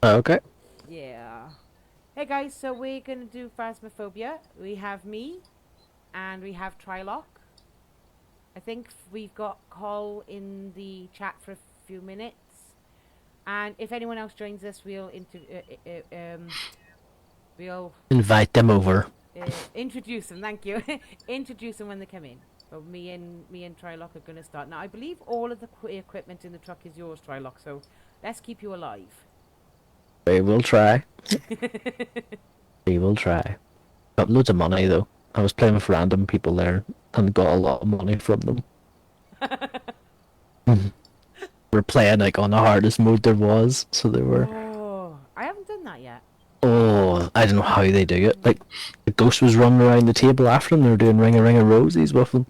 Okay. Yeah. Hey guys, so we're gonna do phasmaphobia. We have me, and we have trilock. I think we've got Cole in the chat for a few minutes, and if anyone else joins us, we'll Invite them over. introduce them. Thank you. Introduce them when they come in. But me and Trilock are gonna start now. I believe all of the equipment in the truck is yours, Trilock. So let's keep you alive. We will try. We will try. Got loads of money though. I was playing with random people there and got a lot of money from them. We're playing like on the hardest mode there was, so they were. Oh, I haven't done that yet. Oh, I don't know how they do it. Like the ghost was running around the table after them. They were doing ring of roses with them.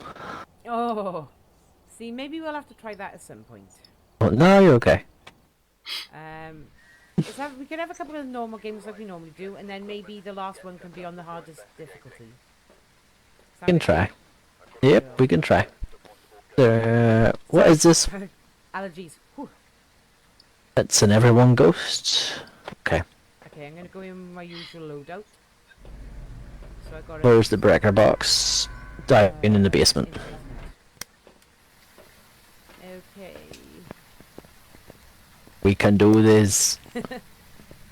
Oh, see, maybe we'll have to try that at some point. But no, you're okay. We could have a couple of normal games like we normally do, and then maybe the last one can be on the hardest difficulty. We Sound can okay? try. Yep, Cool. we can try. What Sorry, is this? allergies. Whew. It's an everyone ghost. Okay. Okay, I'm gonna go in my usual loadout. So I got Where's the breaker box? Diving in the basement. in the basement. Okay. We can do this.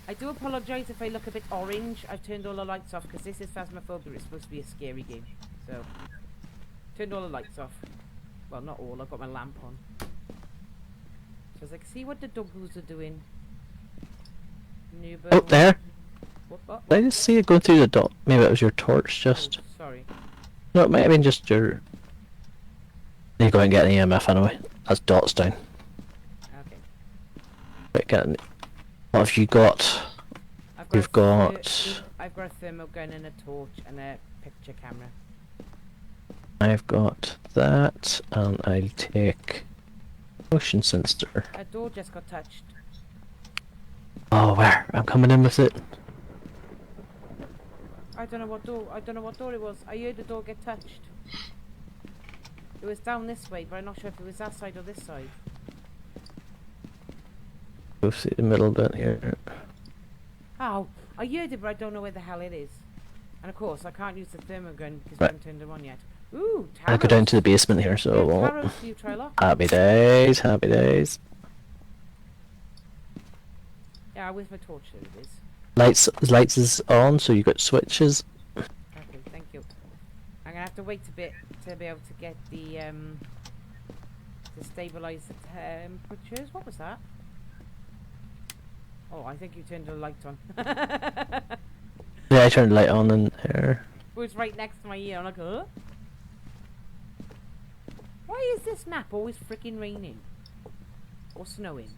I do apologise if I look a bit orange. I've turned all the lights off because this is Phasmaphobia. It's supposed to be a scary game. So, turned all the lights off. Well, not all. I've got my lamp on. So I was like, see what the doggoos are doing. Oh, there. What? Did I just see it going through the dot? Maybe it was your torch just. Oh, sorry. No, it might have been just your. You go and get an EMF anyway. That's dots down. Okay. Right, get an... What have you got? You've got. I've got a thermal gun and a torch and a picture camera. I've got that, and I'll take motion sensor. A door just got touched. Oh, where? I'm coming in with it. I don't know what door it was. I heard the door get touched. It was down this way, but I'm not sure if it was that side or this side. Go see the middle bit here. Oh, I heard it, but I don't know where the hell it is. And of course, I can't use the thermal gun because Right. I haven't turned it on yet. Ooh, tarots. I'll go down to the basement here, so. Yeah, tarots for you, Trilock. Happy days, happy days. Yeah, with my torch, there it is. Lights is on, so you got switches. Okay, thank you. I'm gonna have to wait a bit to be able to get the to stabilize the temperatures. What was that? Oh, I think you turned the light on. Yeah, I turned the light on in there. It was right next to my ear. I'm like, huh? Why is this map always freaking raining or snowing?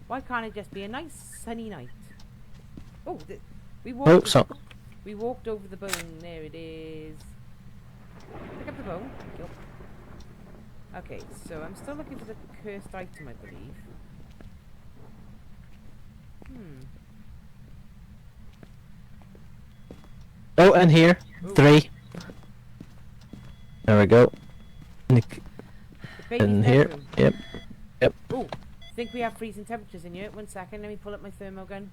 Why can't it just be a nice sunny night? Oh, we walked. Oh, so. We walked over the bone. There it is. Pick up the bone. Thank you. Okay, so I'm still looking for the cursed item, I believe. Oh, and here. Ooh. 3. There we go. The baby's In here. bedroom. Yep. Yep. Oh, think we have freezing temperatures in here. 1 second, let me pull up my thermal gun.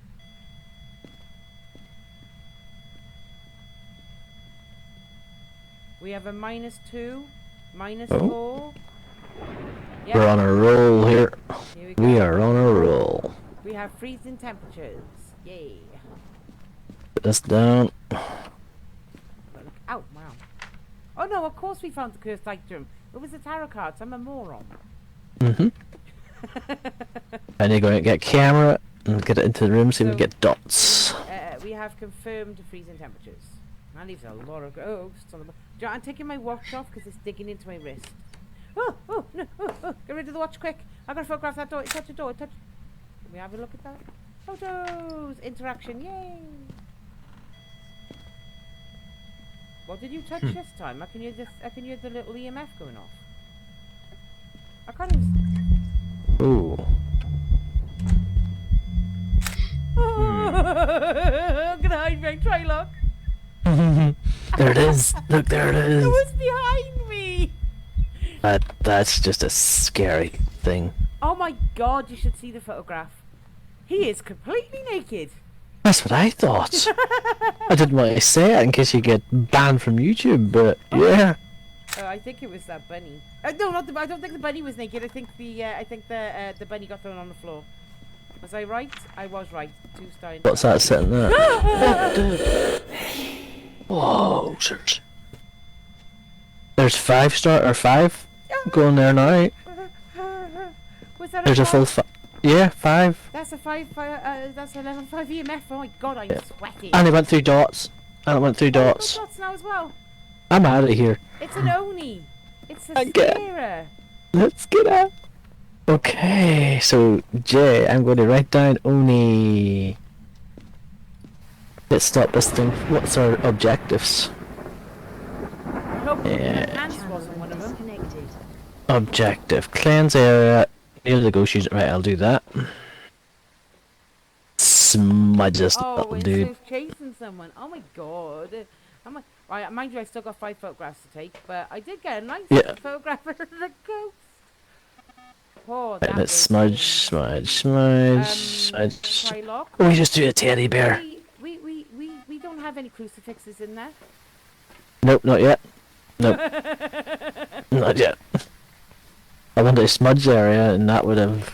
We have a -2, -4. Yep. We're on a roll here. Here we go. We are on a roll. We have freezing temperatures. Yay. Put this down. Ow, wow. Oh no, of course we found the cursed item. It was the tarot cards. I'm a moron. Mm-hmm. And you're going to get camera and get it into the room so we get dots. We have confirmed freezing temperatures. That leaves a lot of ghosts on the... I'm taking my watch off because it's digging into my wrist. Oh, no, get rid of the watch quick. I gotta photograph that door. Touch the door, touch... Can we have a look at that? Photos! Interaction, yay! What did you touch this time? I can hear the little EMF going off. I can't even... Ooh. I'm gonna hide behind Trilock. There it is. Look, there it is. It was behind me. That's just a scary thing. Oh my my god, you should see the photograph. He is completely naked. That's what I thought. I didn't want to say it in case you get banned from YouTube, but yeah. I think it was that bunny. No, not the. I don't think the bunny was naked. I think the bunny got thrown on the floor. Was I right? I was right. 2 stars. What's that sitting there? Whoa, search. There's 5 or 5 going there now. Was that There's a full yeah, 5. That's a 5. That's a level 5 EMF. Oh my god, I'm sweating. And it went through dots. And it went through dots. Dots now as well. I'm out of here. It's an Oni. It's a Okay. Sierra. Let's get out. Okay, so Jay, I'm going to write down Oni. Let's stop this thing. What's our objectives? I hope Yeah. Hans wasn't one of them. Objective. Cleanse area. Near the ghost unit. Right, I'll do that. Smudge this Oh, little it's dude. chasing someone. Oh my god. Right, mind you, I still got 5 photographs to take, but I did get a nice photograph of the ghost. Oh, Right, that let's was smudge. Trilock. We just do a teddy bear. We don't have any crucifixes in there. Nope, not yet. Nope, not yet. I wanted a smudge area, and that would have.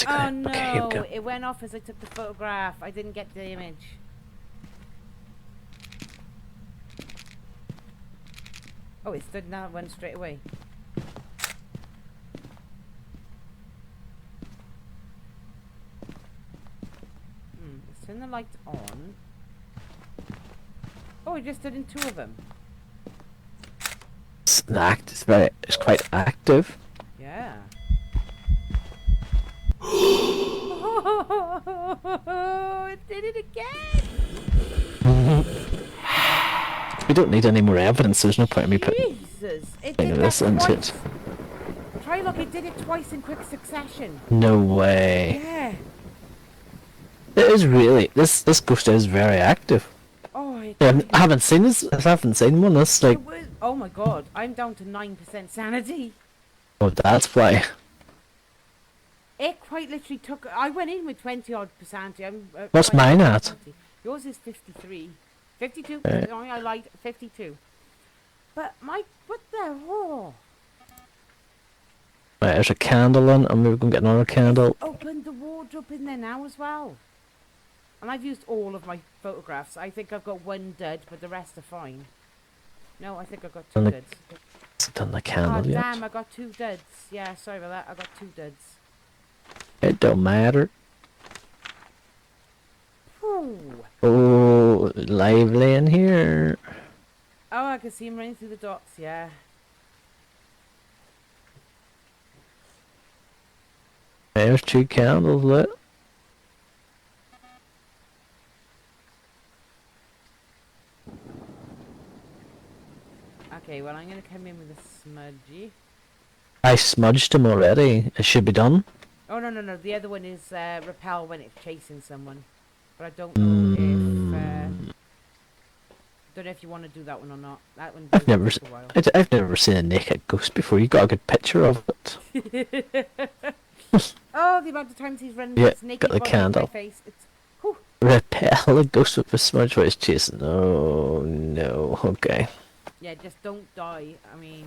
Oh no, Okay, here we go. it went off as I took the photograph. I didn't get the image. Oh, it stood now, it went straight away. Let's turn the light on. Oh, it just stood in 2 of them. It's quite active. Yeah. It did it again! We don't need any more evidence. There's no point in me putting Jesus! It any did of this that into twice. it. Try look, it did it twice in quick succession. No way. Yeah. It is really. This ghost is very active. Oh, Yeah, I haven't seen this. I haven't seen one. That's like. it was, oh my god, I'm down to 9% sanity. Oh, that's why. It quite literally took. I went in with 20 odd sanity. What's mine at? 20. Yours is 53. 52. Right. Sorry, I lied. 52. But what the whore? Right, there's a candle on. I'm going to get another candle. Opened the wardrobe in there now as well. And I've used all of my photographs. I think I've got 1 dud, but the rest are fine. No, I think I've got 2 And the- duds. It's done the Oh candle yet. damn, I got 2 duds. Yeah, sorry about that. I got 2 duds. It don't matter. Whew. Oh, lively in here. Oh, I can see him running through the dots, yeah. There's 2 candles lit. Okay, well I'm gonna come in with a smudgy. I smudged him already. It should be done. Oh no, the other one is repel when it's chasing someone. But I don't know don't know if you want to do that one or not. That one does I've never, take a while. I've never seen a naked ghost before. You got a good picture of it. Oh, the amount of times he's running Yeah, this naked got the body in my candle. face. It's whew. Repel a ghost with a smudge while it's chasing. Oh no. Okay. Yeah, just don't die. I mean,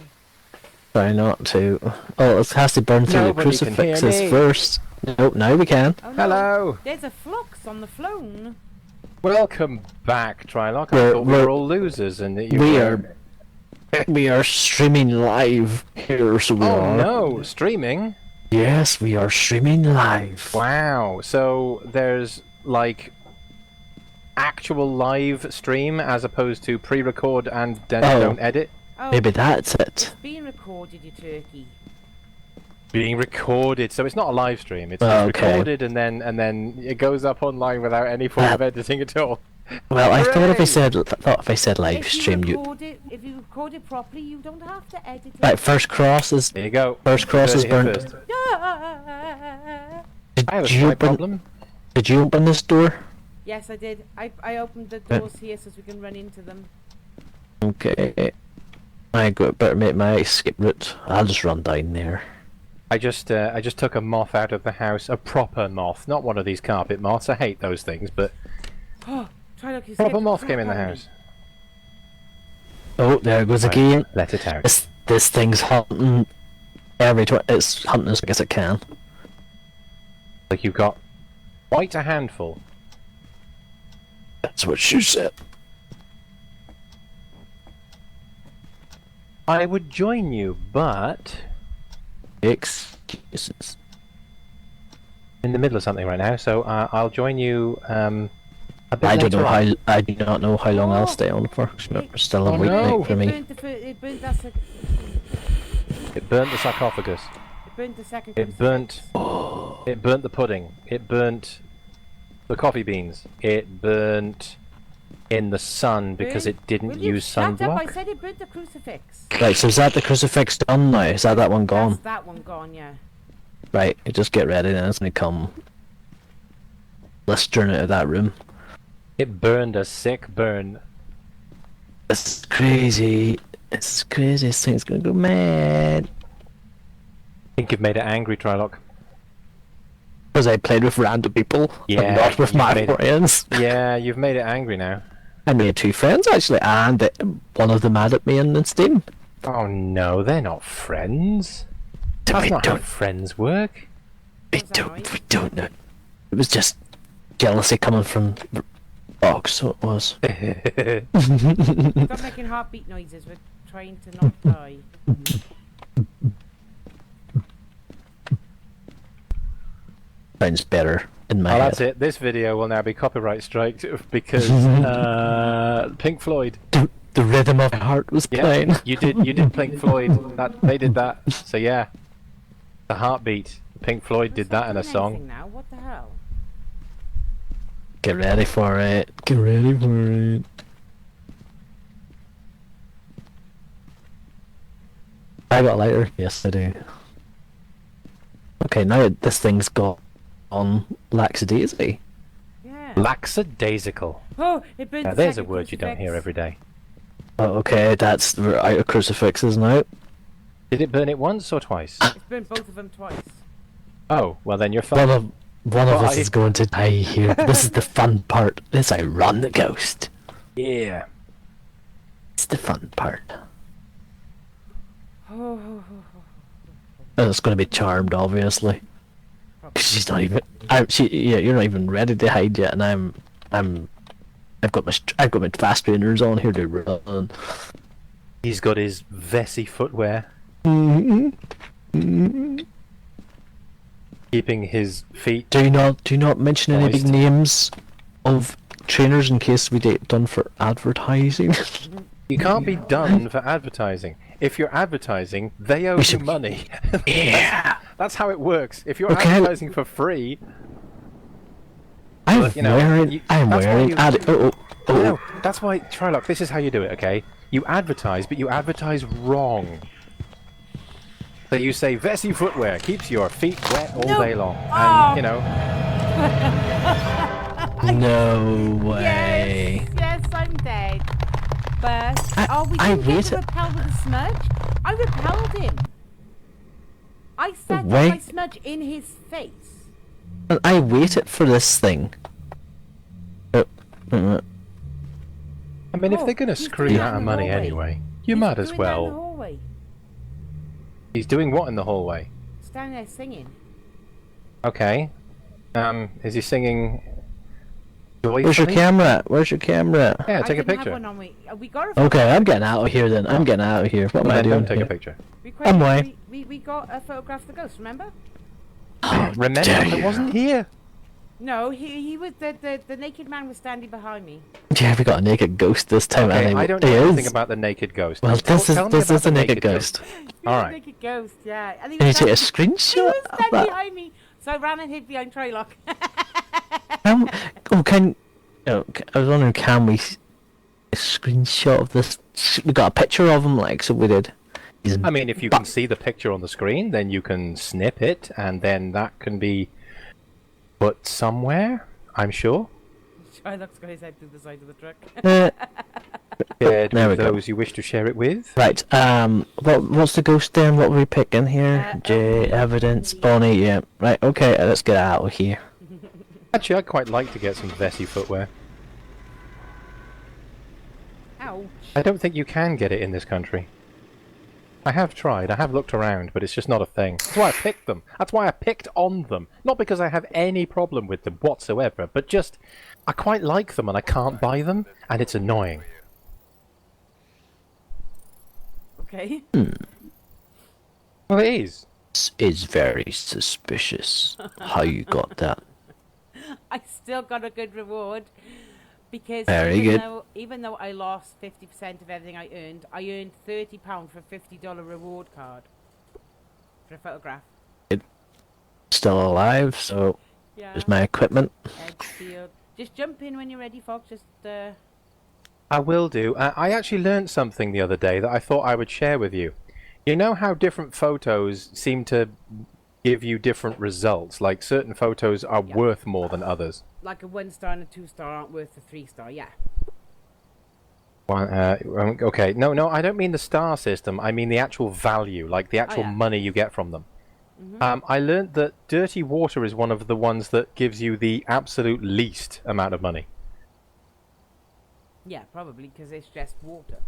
Try not to. Oh, it has to burn through Nobody the can hear crucifixes me. first. Nope, now we can. oh no, Hello. there's a flux on the phone. Welcome back, Trilock. I We're- thought we we're- were all losers and that you We were... are streaming live here, so we Oh are. no, streaming? Yes, we are streaming live. Wow. So there's like actual live stream as opposed to pre-record and then Oh. don't edit? Oh, Maybe that's it. it's being recorded, you turkey. Being recorded, so it's not a live stream. It's Oh, just okay. recorded and then it goes up online without any form of editing at all. Well, I thought if I Hooray! said live stream, you. If you record it properly, you don't have to edit it. Right, first cross is There you go. First cross is Heard it here burnt. first. Did I have a you slight open? problem. Did you open this door? Yes, I did. I opened the doors here so we can run into them. Okay. Better make my escape route. I'll just run down there. I just took a moth out of the house, a proper moth, not one of these carpet moths. I hate those things, but Oh, Trilock, you proper scared the moth crap came in the out of me. house. Oh, there it goes Right, again. let it out. This thing's hunting it's hunting as big as it can. Like you've got quite a handful. That's what she said. I would join you, but Excuses. in the middle of something right now. So I'll join you a bit I don't later know on. how. I do not know how long I'll Oh, stay on for. It's still a Oh, week no. night for me. It burnt that It burnt the sarcophagus. It burnt the second. It burnt. It burnt the pudding. It burnt the coffee beans. It burnt in the sun because it didn't use Shut up! I sunblock. said it burnt the crucifix. Right, so is that the crucifix done now? Is that one gone? That's that one gone, yeah. Right, you just get ready then. It's gonna come blistering out of that room. It burned a sick burn. This is crazy. It's crazy. This thing's gonna go mad. I think you've made it angry, Trilock. Because I played with random people, Yeah, and not with you my made it- friends. Yeah, you've made it angry now. I made 2 friends actually, and one of them added me in Steam. Oh no, they're not friends. That's We not how don't, friends work. we What's that noise? don't, we don't know. It was just jealousy coming from Box, so it was. Stop making heartbeat noises. We're trying to not die. Sounds better in my Oh, head. that's it. This video will now be copyright striked because Pink Floyd. The rhythm of my heart was Yeah, playing. you did Pink Floyd. They did that. So yeah, the heartbeat. Pink Floyd did that in a What's happening song. now? What the hell? Get ready for it. Get ready for it. I got a lighter. Yes, I do. Okay, now this thing's got on lackadaisy. Yeah. Lackadaisical. Oh, it burnt Now the there's a second word you don't hear crucifix. every day. Oh, okay, we're out of crucifixes now. Did it burn it once or twice? It's burnt both of them twice. Oh, well then you're fine. One of us Bye. is going to die here. This is the fun part. This I run the ghost. Yeah. It's the fun part. Oh, And it's going to be charmed, obviously. 'Cause she's not even. You're not even ready to hide yet, and I've got my fast trainers on here to run. He's got his Vessi footwear, keeping his feet. Do not mention any big Moist. names of trainers in case we get done for advertising. You can't be done for advertising. If you're advertising, they owe you should- money. Yeah. That's how it works. If you're Okay. advertising for free, I'm you know, wearing. I'm that's why wearing. you- Oh. no, that's why, Trilock, this is how you do it, okay? You advertise, but you advertise wrong. So you say, Vessi footwear keeps your feet wet all No. day long. Oh. And, you know, No way. Yes, I'm dead. But we I didn't get wait- to repel with a smudge. I repelled him. I set Wait. my smudge in his face. And I waited for this thing. I mean, if Oh, they're going to he's screw doing you that out of in the money hallway. anyway, you He's might as doing that in the well. hallway. He's doing what in the hallway? Standing there singing. Okay. Is he singing joyfully? Where's your camera? Where's your camera? Yeah, I take a didn't have picture. one on me. We got a Okay, I'm getting out of here then. I'm getting out of here. What am Well, I then doing? don't take a here? picture. I'm away. We got a photograph of the ghost, remember? Oh, Remember, dare I you. wasn't here. No, he was the naked man was standing behind me. Yeah, we got a naked ghost this time. Okay, and I don't he know anything is. about the naked ghost. Well, Tell me this about is the a naked ghost. He All was right. a naked ghost, yeah. And he Can you was take a standing, he screenshot was of standing that? behind me. So I ran and hid behind Trilock. I was wondering, can we a screenshot of this? We got a picture of him, like, so we did. He's I mean, if you can see the picture on the screen, then you can snip it, and then that can be put somewhere, I'm sure. Trilock's got his head through the side of the truck. Shared There we with go. those you wish to share it with. Right. What's the ghost there? And what were we picking here? J Bonnie. evidence. Bonnie. Yeah. Right. Okay. Let's get out of here. Actually, I'd quite like to get some Vessi footwear. Ouch. I don't think you can get it in this country. I have tried, I have looked around, but it's just not a thing. That's why I picked them. That's why I picked on them. Not because I have any problem with them whatsoever, but just, I quite like them and I can't buy them, and it's annoying. Okay. Well, it is. This is very suspicious. How you got that? I still got a good reward. Because Very good. Even though I lost 50% of everything I earned £30 for a $50 reward card. For a photograph. Still alive, so Yeah. there's my equipment. Edgefield. Just jump in when you're ready, Fox. Just, I will do. I actually learned something the other day that I thought I would share with you. You know how different photos seem to give you different results? Like certain photos are Yeah. worth more than others. like a 1-star and a 2-star aren't worth a 3-star, yeah. Well, okay, no, I don't mean the star system. I mean the actual value, like the actual yeah. money you get from them. Mm-hmm. I learned that dirty water is one of the ones that gives you the absolute least amount of money. Yeah, probably, because it's just water.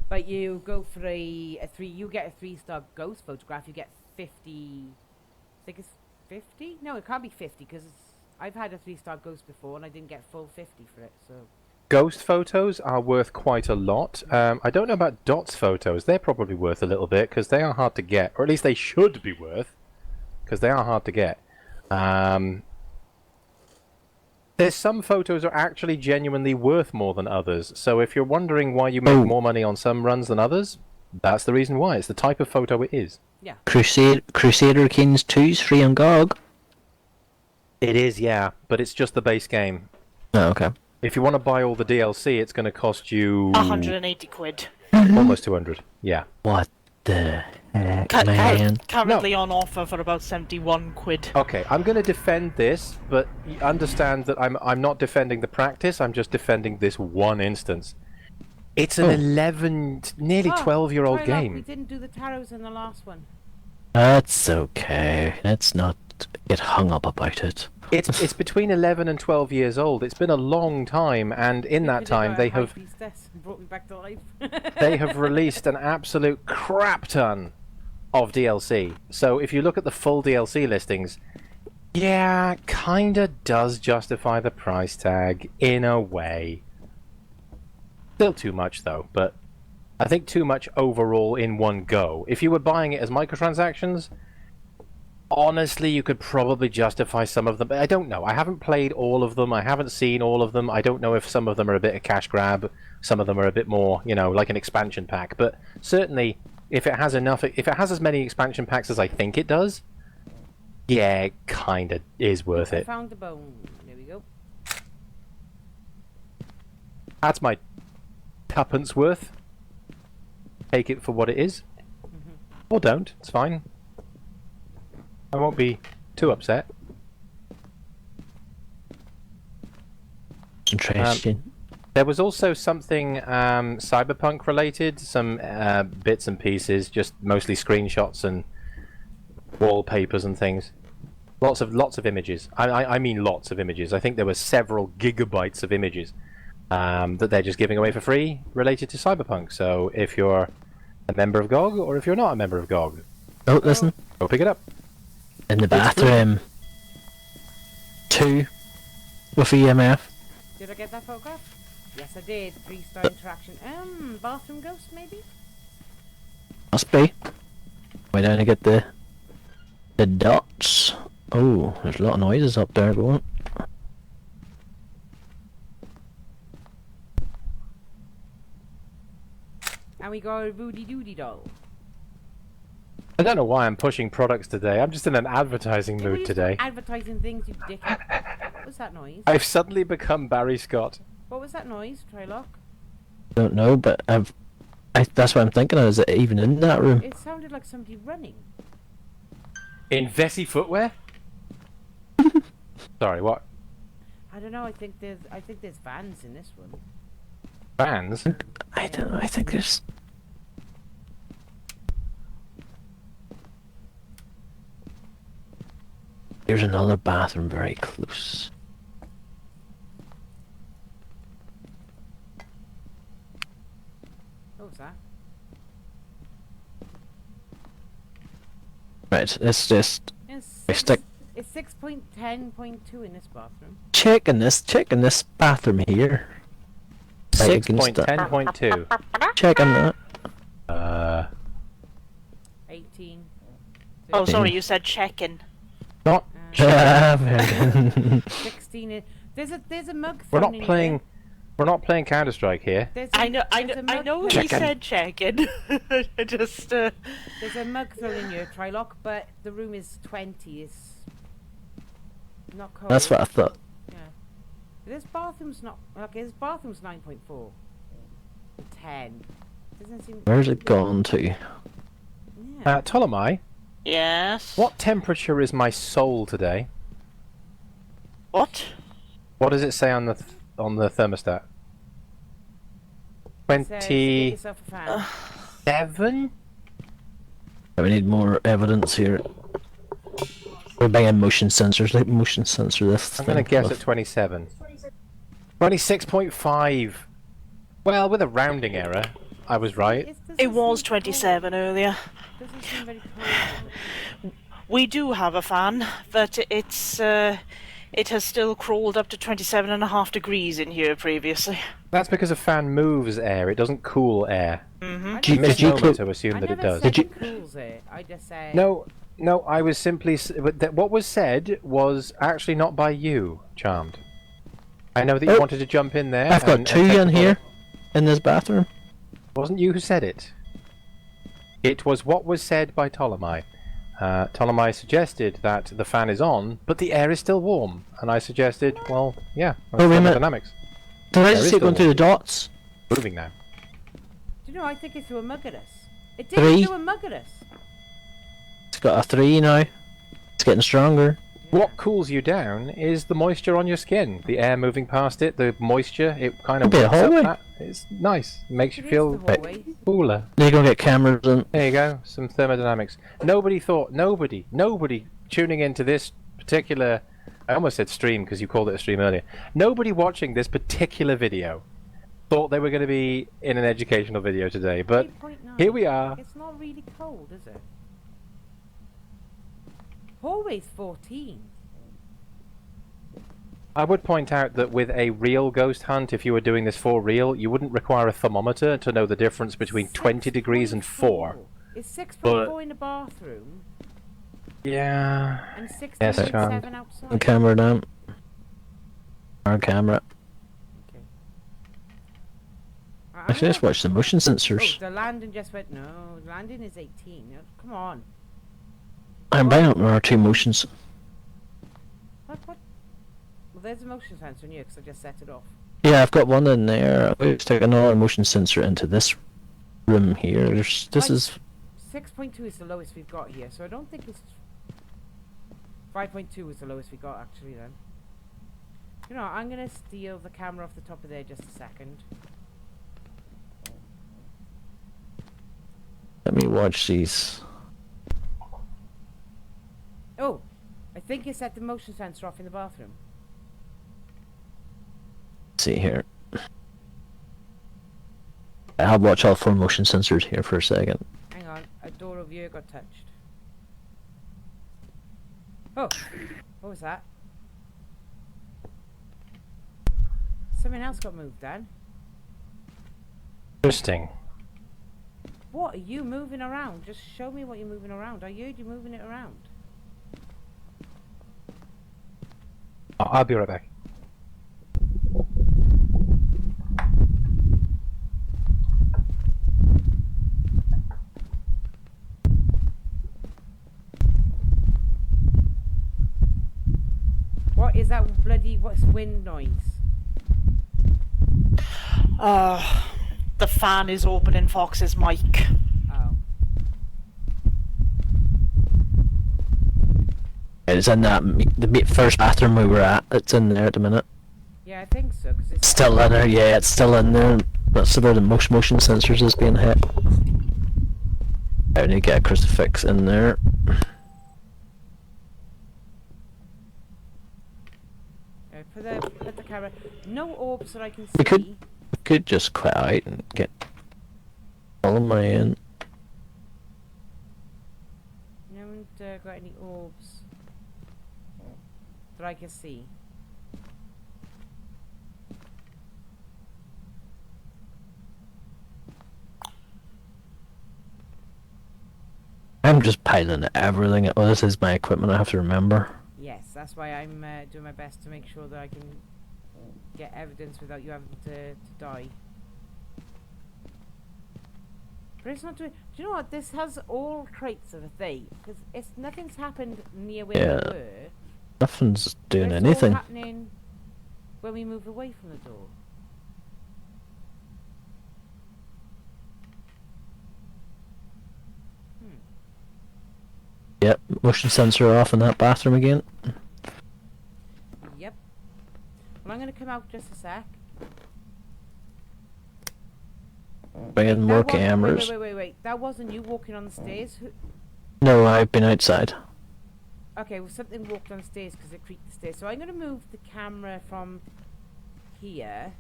But you go for you get a 3-star ghost photograph, you get 50, I think it's 50? No, it can't be 50, because I've had a 3-star ghost before, and I didn't get full 50 for it, so... Ghost photos are worth quite a lot. I don't know about dots photos. They're probably worth a little bit, because they are hard to get. Or at least they should be worth, because they are hard to get. There's some photos are actually genuinely worth more than others. So if you're wondering why you make more money on some runs than others, that's the reason why. It's the type of photo it is. Yeah. Crusader Kings 2's free on GOG. It is, yeah, but it's just the base game. Oh, okay. If you want to buy all the DLC, it's going to cost you 180 quid. almost 200. Yeah. What the heck, man? Currently on offer for about 71 quid. Okay, I'm going to defend this, but you understand that I'm not defending the practice. I'm just defending this one instance. It's an 11, nearly 12-year-old Trilock, game. We didn't do the tarots in the last one. That's okay. Let's not get hung up about it. It's between 11 and 12 years old. It's been a long time, and in that time they have brought me back to life. they have released an absolute crap ton of DLC. So if you look at the full DLC listings, yeah, kinda does justify the price tag in a way. Still too much though, but I think too much overall in one go. If you were buying it as microtransactions, honestly, you could probably justify some of them, but I don't know. I haven't played all of them. I haven't seen all of them. I don't know if some of them are a bit of cash grab. Some of them are a bit more, you know, like an expansion pack. But certainly, if it has as many expansion packs as I think it does, yeah, it kind of is worth I it. found the bone. There we go. That's my tuppence worth. Take it for what it is. Or don't. It's fine. I won't be too upset. Interesting. There was also something cyberpunk related, some bits and pieces, just mostly screenshots and wallpapers and things. Lots of images. I mean lots of images. I think there were several gigabytes of images that they're just giving away for free related to cyberpunk. So if you're a member of GOG or if you're not a member of GOG, Oh, listen. go pick it up. In the bathroom. 2 with EMF. Did I get that photograph? Yes, I did. 3-star interaction. Bathroom ghost, maybe? Must be. Way down to get the dots. Oh, there's a lot of noises up there going. And we got a Rudy Doody doll. I don't know why I'm pushing products today. I'm just in an advertising Yeah, we mood just today. Advertising things, you dickhead. What was that noise? I've suddenly become Barry Scott. What was that noise, Trilock? Don't know, but that's what I'm thinking of. Is it even in that room? It sounded like somebody running. In Vessi footwear? Sorry, what? I don't know. I think there's vans in this one. Fans? I don't know. I think there's. There's another bathroom very close. What was that? Right, it's just It's I stick It's 6.10.2 in this bathroom. checking this bathroom here. Right against that. 6.10.2. Checking that. 18. Oh, sorry, you said check-in. Not. Very 16. There's a mug We're thrown not in playing. here. We're not playing Counter Strike here. There's I know he Check-in. said check-in. I just, There's a mug thrown in here, trilock, but the room is 20. It's not cold. That's what I thought. Yeah. This bathroom's not. Okay, this bathroom's 9.4. 10. Doesn't seem. Where's it gone to? Yeah. Ptolemai, yes. what temperature is my soul today? What? What does it say on the thermostat? It says, get 27? yourself a fan. We need more evidence here. We're banging motion sensors. Like motion sensor this. I'm gonna thing guess with- at 27. 26.5. Well, with a rounding error, I was right. Doesn't It was seem 27 earlier. cold. Doesn't seem very cold. We do have a fan, but it has still crawled up to 27.5 degrees in here previously. That's because a fan moves air; it doesn't cool air. Mm-hmm. Did you- It's did you misnomer clo- to assume I that it never does. said Did you- it cools it. I just said. No, I was simply. What was said was actually not by you, Charmed. I know that you Oh. wanted to jump in there. I've got and two take in the here, bullet. in this bathroom. Wasn't you who said it? It was what was said by Ptolemai. Ptolemai suggested that the fan is on, but the air is still warm. And I suggested, well, yeah, Oh, wait a minute. thermodynamics. Did I There just is see it going still through the dots? Moving now. Do you know? I think it threw a mug at us. It did 3. throw a mug at us. It's got a 3 now. It's getting stronger. What cools you down is the moisture on your skin. The air moving past it, the moisture, it kind of Could be a wakes up hallway. that. It's nice. It makes you It is feel the hallway. cooler. They're gonna get cameras in. There you go, some thermodynamics. Nobody tuning into this particular, I almost said stream because you called it a stream earlier. Nobody watching this particular video thought they were going to be in an educational video today, but 8.9. here we are. It's not really cold, is it? Hallway's 14. I would point out that with a real ghost hunt, if you were doing this for real, you wouldn't require a thermometer to know the difference between 20 degrees and 4. It's 6.4 in the bathroom Yeah. and Yes, 16.7 outside. The camera down. Our camera. Okay. Actually, let's watch the motion sensors. Oh, the landing just went. No, the landing is 18. No, come on. I'm buying up our 2 motions. What? Well, there's a motion sensor in here because I just set it off. Yeah, I've got one in there. Let's take another motion sensor into this room here. This Right. is 6.2 is the lowest we've got here, so I don't think it's. 5.2 is the lowest we got actually then. You know, I'm gonna steal the camera off the top of there just a second. Let me watch these. Oh, I think you set the motion sensor off in the bathroom. Let's see here. I'll watch all 4 motion sensors here for a second. Hang on, a door over here got touched. Oh, what was that? Something else got moved, Dan. Interesting. What are you moving around? Just show me what you're moving around. I heard you moving it around. I'll be right back. What is that bloody, what's wind noise? The fan is opening Fox's mic. Oh. It's in that first bathroom we were at. It's in there at the minute. Yeah, I think so, because it's... Still in there, yeah, it's still in there. That's where the motion sensors is being hit. I need to get a crucifix in there. Put the camera. No orbs that I can see. We could just quit out and get all of my in. No one got any orbs that I can see. I'm just piling everything. Oh, this is my equipment. I have to remember. Yes, that's why I'm doing my best to make sure that I can get evidence without you having to die. But it's not doing. Do you know what? This has all traits of a thing because nothing's happened near where we were. Nothing's doing But it's anything. all happening when we move away from the door. Yep, motion sensor off in that bathroom again. Yep. Well, I'm going to come out just a sec. Bring in more That wasn't- cameras. Wait. That wasn't you walking on the stairs? No, I've been outside. Okay, well, something walked on the stairs because it creaked the stairs. So I'm going to move the camera from here.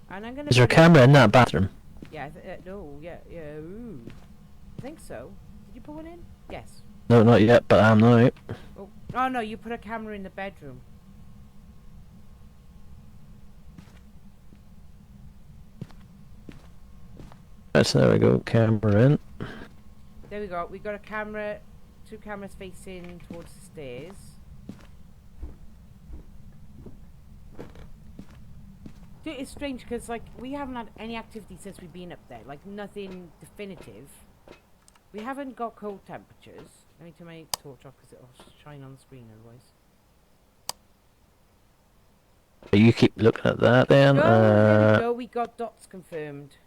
And I'm going to... Is there a camera in that bathroom? Yeah, no, yeah, ooh. I think so. Did you put one in? Yes. No, not yet, but I'm not. Oh, no, you put a camera in the bedroom. Right, so there we go, camera in. There we go. We got a camera, 2 cameras facing towards the stairs. Dude, it's strange because, like, we haven't had any activity since we've been up there. Like, nothing definitive. We haven't got cold temperatures. Let me turn my torch off because it'll shine on the screen otherwise. You keep looking at that then. There we go. We got dots confirmed.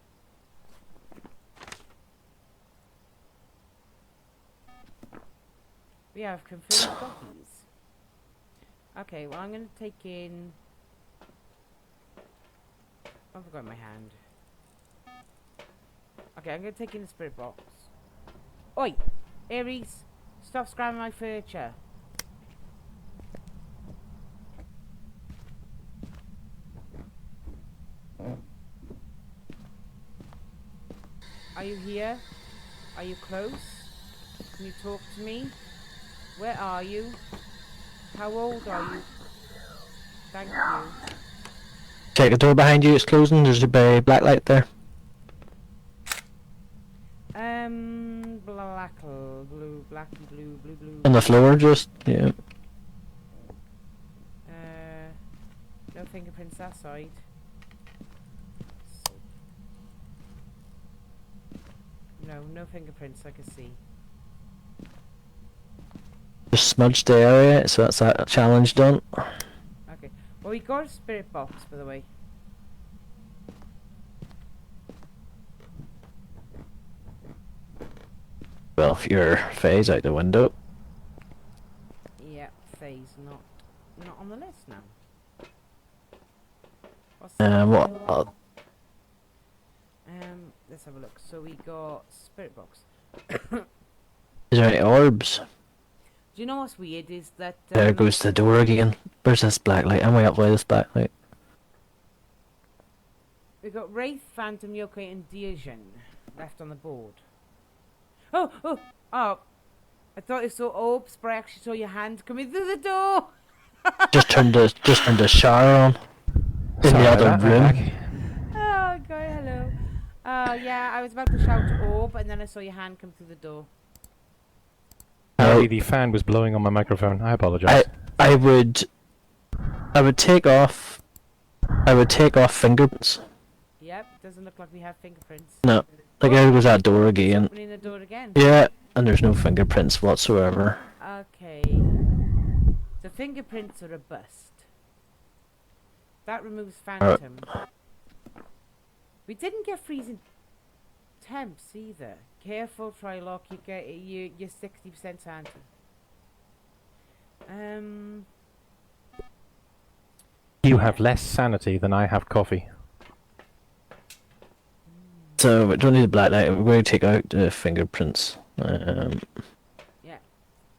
We have confirmed dotties. Okay, well, I'm going to take in... I forgot my hand. Okay, I'm going to take in the spirit box. Oi! Aries! Stop scramming my furniture. Are you here? Are you close? Can you talk to me? Where are you? How old are you? Thank you. Check the door behind you, it's closing. There's a black light there. Blue. On the floor, just, yeah. No fingerprints that side. No fingerprints I can see. Just smudged the area, so that's that challenge done. Okay. Well, we got a spirit box, by the way. Well, if your phase out the window. Yeah, phase not on the list now. What's What? Let's have a look. So we got spirit box. Is there any orbs? Do you know what's weird is that There goes the door again. Where's this black light? I'm way up by this black light. we got Wraith, Phantom, Yokai, and Dijon left on the board. Oh! I thought I saw orbs, but I actually saw your hand coming through the door. Just turned the shower on. In Sorry the about other that, I'm room. back. Oh god, hello. Yeah, I was about to shout orb, and then I saw your hand come through the door. Apparently the fan was blowing on my microphone. I apologise. I would take off fingerprints. Yep, doesn't look like we have fingerprints. No. Like there goes that door again. Opening the door again. Yeah, and there's no fingerprints whatsoever. Okay. The fingerprints are a bust. That removes Phantom. We didn't get freezing temps either. Careful, Trilock, you get you're 60% Santa. You have less sanity than I have coffee. So we don't need the black light. We're going to take out the fingerprints. Yeah.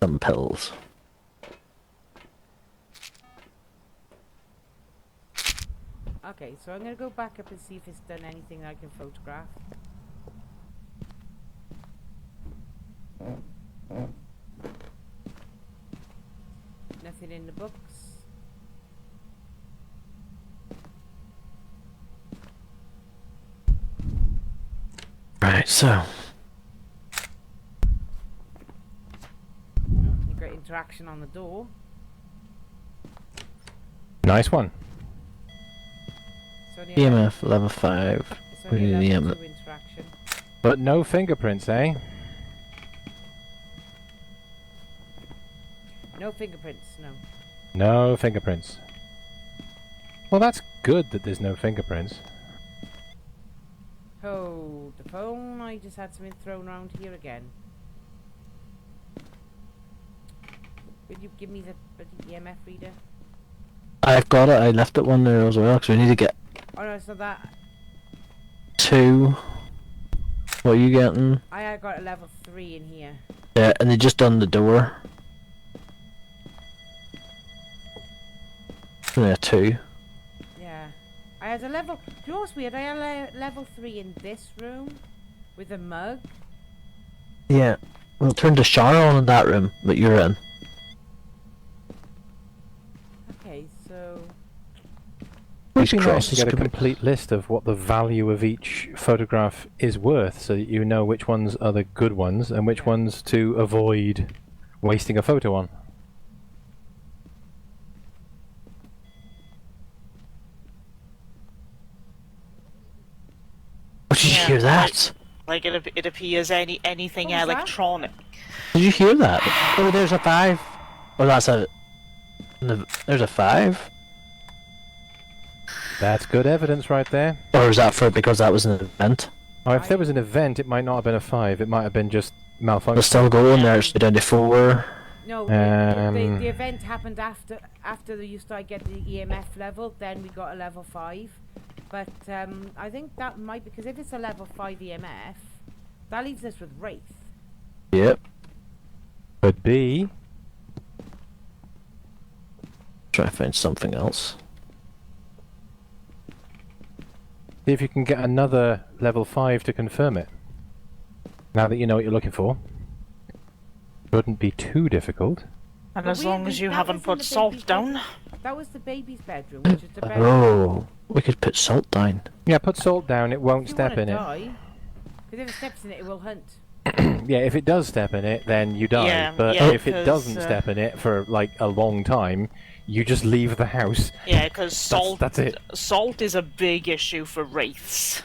Some pills. Okay, so I'm gonna go back up and see if it's done anything that I can photograph. Nothing in the books. Right, so You got interaction on the door. Nice one. It's only EMF level 5. It's We only need level the 2 interaction. But no fingerprints, eh? No fingerprints, no. No fingerprints. Well, that's good that there's no fingerprints. Hold the phone. I just had something thrown around here again. Will you give me the EMF reader? I've got it. I left it one there as well because we need to get Oh no, it's not that. 2. What are you getting? I got a level 3 in here. Yeah, and they just done the door. Yeah, 2. Yeah. I had a level... Do you know what's weird? I had a level 3 in this room with a mug. Yeah. We'll turn the shower on in that room that you're in. Okay, so... Would be nice crossed to get a could be- complete list of what the value of each photograph is worth, so that you know which ones are the good ones and which ones to avoid wasting a photo on. Oh, did you Yeah, hear that? Like it appears anything What was that? electronic. Did you hear that? Oh, there's a 5. Oh, that's a... There's a 5? That's good evidence right there. Or is that for because that was an event? Oh, if there was an event, it might not have been a 5. It might have been just We're malfunction. still going there. It's down to 4. No, the event happened after you started getting the EMF level, then we got a level 5. But I think that might, because if it's a level 5 EMF, that leaves us with Wraith. Yep. Could be. Try to find something else. See if you can get another level 5 to confirm it. Now that you know what you're looking for. Shouldn't be too difficult. And But as long weirdly, as you that haven't was in put the salt baby's down. That was the baby's bedroom, which is the bedroom. Oh, we could put salt down. Yeah, put salt down, it won't If you step wanna in it. die, because if it steps in it, it will hunt. Yeah, if it does step in it, then you die. Yeah, but yeah, if it 'cause, doesn't step in it for like a long time, you just leave the house. Yeah, because salt. That's it. Salt is a big issue for wraiths.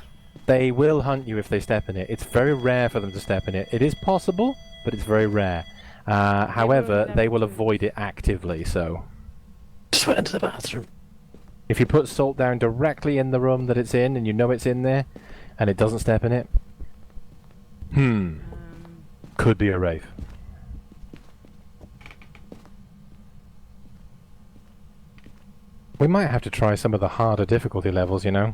They will hunt you if they step in it. It's very rare for them to step in it. It is possible, but it's very rare. However, will they will never do. avoid it actively, so... Just went into the bathroom. If you put salt down directly in the room that it's in, and you know it's in there, and it doesn't step in it... Could be a wraith. We might have to try some of the harder difficulty levels, you know?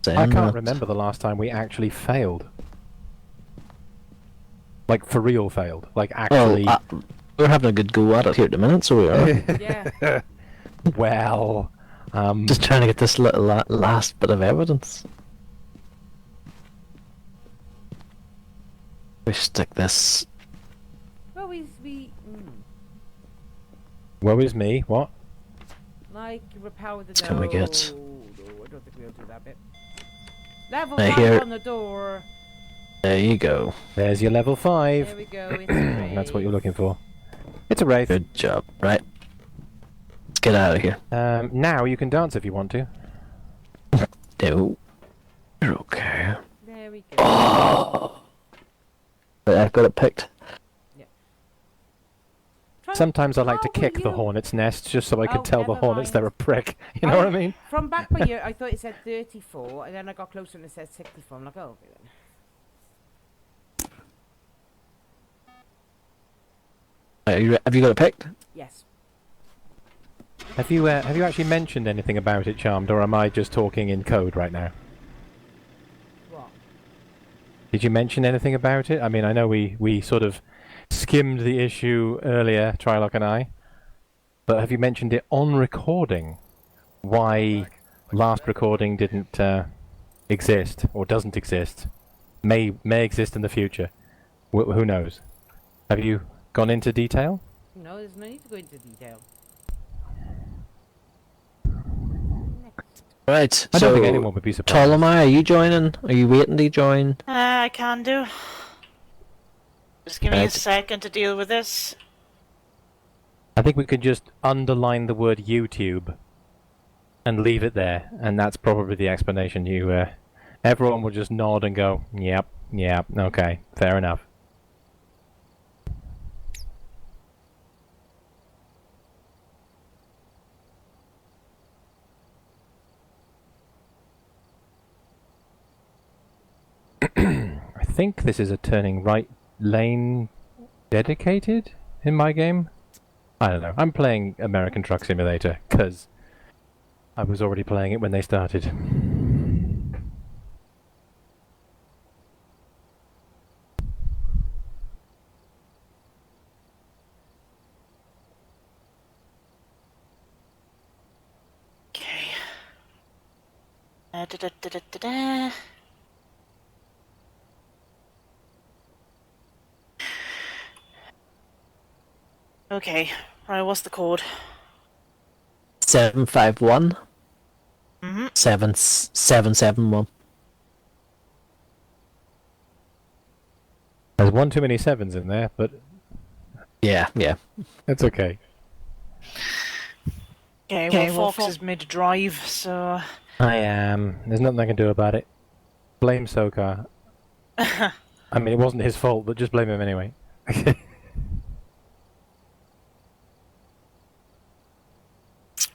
I can't remember the last time we actually failed. Like, for real failed. Like, actually... Well, we're having a good go at it here at the minute, so we are. Yeah. Well... Just trying to get this little last bit of evidence. We stick this... Well, we Woe is me, what? like repower the Can we get- No, I don't think we'll do that bit. Level I 5 hear- on the door. There you go. There's your level 5. There we go. It's a That's what you're Wraith. looking for. It's a wraith. Good job. Right. Let's get out of here. Now you can dance if you want to. No. You're okay. There we go. Oh! Right, I've got it picked. Try- Sometimes I like to how will kick the you- hornet's nest just so I can Oh, tell the never hornets mind. they're a prick. You know what I mean? From back by here, I thought it said 34, and then I got closer and it said 64. I'm like, oh, okay then. Right, have you got it picked? Yes. Have you actually mentioned anything about it, Charmed, or am I just talking in code right now? What? Did you mention anything about it? I mean, I know we sort of skimmed the issue earlier, Trilock and I, but have you mentioned it on recording? Why last recording didn't exist or doesn't exist? May exist in the future. Who knows? Have you gone into detail? No, there's no need to go into detail. Right. I so, don't think anyone would be surprised. Ptolemai, are you joining? Are you waiting to join? I can do. Just give me a Right. second to deal with this. I think we could just underline the word YouTube and leave it there, and that's probably the explanation. Everyone will just nod and go, "Yep, yep, okay, fair enough." I think this is a turning right lane dedicated in my game. I don't know. I'm playing American Truck Simulator because I was already playing it when they started. Okay. Da-da-da-da-da-da. Okay, right, what's the code? 751 Mm-hmm. 7771. There's one too many sevens in there, but Yeah, yeah. that's okay. Okay, well, Fox is mid-drive, so... I am. There's nothing I can do about it. Blame Sokar. I mean, it wasn't his fault, but just blame him anyway.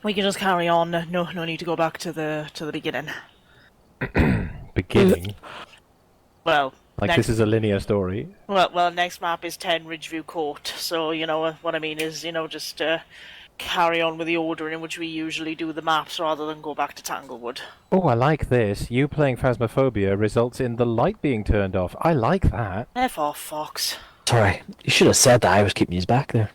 We can just carry on. No need to go back to the beginning. Beginning. Well, Like next, this is a linear story. well, next map is 10 Ridgeview Court. So you know what I mean is just carry on with the order in which we usually do the maps rather than go back to Tanglewood. Oh, I like this. You playing Phasmaphobia results in the light being turned off. I like that. F off, Fox. Sorry, you should have said that. I was keeping his back there.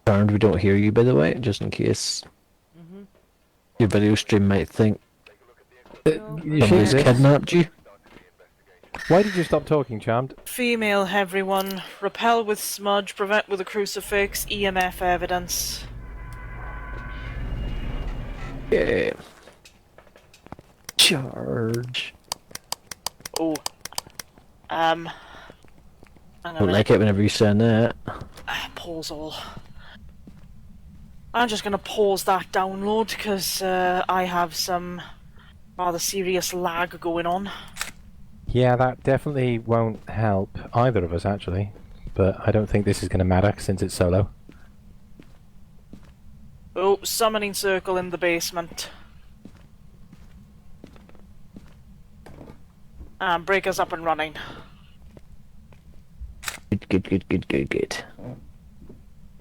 Turned, we don't hear you, by the way, just in case your video stream might think You somebody's should. kidnapped you. Why did you stop talking, Charmed? Female, everyone. Repel with smudge, prevent with a crucifix, EMF evidence. Yeah. Charge. Oh. I'm Don't gonna like it whenever you send that. pause all. I'm just gonna pause that download because I have some rather serious lag going on. Yeah, that definitely won't help either of us, actually. But I don't think this is going to matter since it's solo. Oh, summoning circle in the basement. And breakers up and running. Good.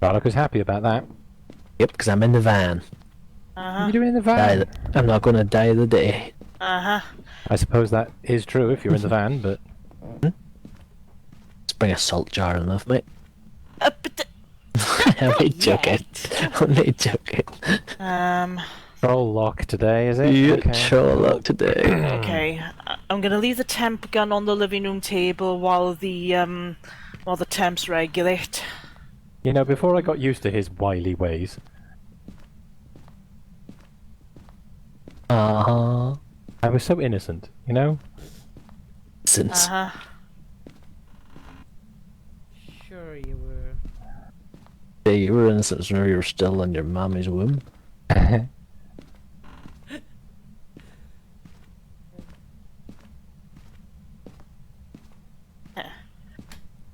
Barlock was happy about that. Yep, because I'm in the van. What Uh-huh. are you doing in the van? I'm not going to die of the day. Uh-huh. I suppose that is true if you're in the van, but... Let's bring a salt jar in with me. But I'm only joking. Only joking. Troll lock today, is it? You Okay. troll up today. okay. I'm gonna leave the temp gun on the living room table while the temps regulate. You know, before I got used to his wily ways, Uh-huh. I was so innocent, you know? Since Uh-huh. Sure you were. you were innocent when you were still in your mommy's womb.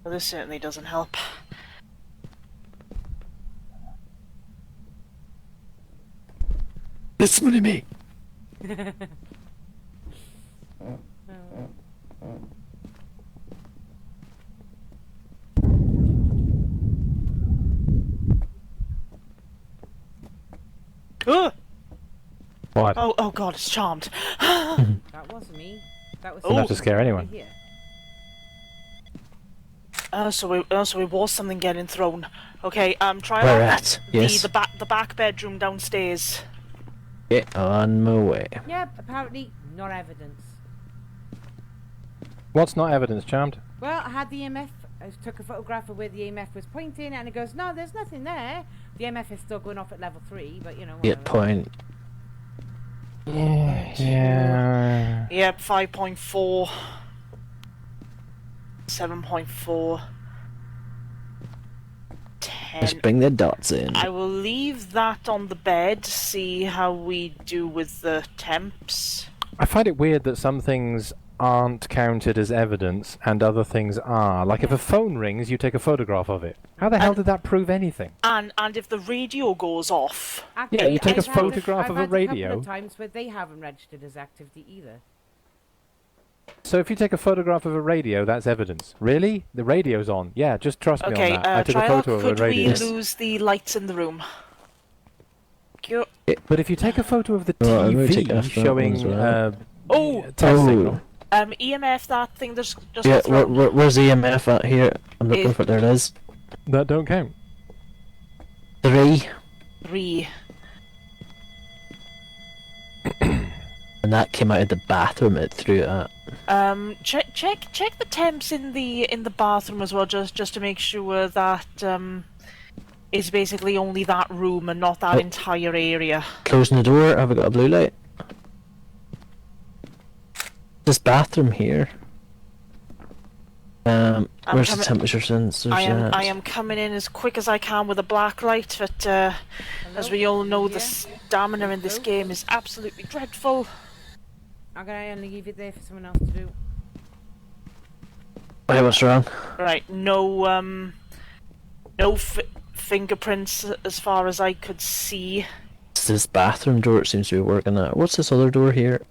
Well, this certainly doesn't help. Listen to me. Ugh! What? Oh God, it's charmed. That wasn't me. That was Enough to scare over anyone. here. So it was something getting thrown. Okay, try Where out at? Yes. the back bedroom downstairs. Get on my way. Yep, apparently not evidence. What's not evidence, Charmed? Well, I had the EMF. I took a photograph of where the EMF was pointing, and it goes, no, there's nothing there. The EMF is still going off at level 3, but you know. Get whatever. point. Yeah. Yep, 5.4. 7.4. 10. Let's bring the dots in. I will leave that on the bed, see how we do with the temps. I find it weird that some things aren't counted as evidence and other things are. Like if a phone rings, you take a photograph of it. How the hell did that prove anything? And if the radio goes off, Yeah, you take a I've had photograph of a I've had radio. a couple of times where they haven't registered as activity either. So if you take a photograph of a radio, that's evidence. Really? The radio's on. Yeah, just trust me okay, on that. I took a Trilock, photo of a could we radio. lose the lights in the room? But if you take a photo of the Well, I'm gonna take TV after that one showing as well. Oh, test signal, EMF that thing just Yeah, got thrown. where's EMF at here? I'm looking for it. There it is. that don't count. 3. 3. And that came out of the bathroom. It threw it at. Check the temps in the bathroom as well, just to make sure that it's basically only that room and not that Oh. entire area. Closing the door. Have we got a blue light? This bathroom here. I'm Where's the coming- temperature sensors? I am coming in as quick as I can with a black light, but as we all know, the stamina in this game is absolutely dreadful. I'm gonna only leave it there for someone else to do. Wait, what's wrong? Right, no fingerprints as far as I could see. It's this bathroom door. It seems to be working at. What's this other door here?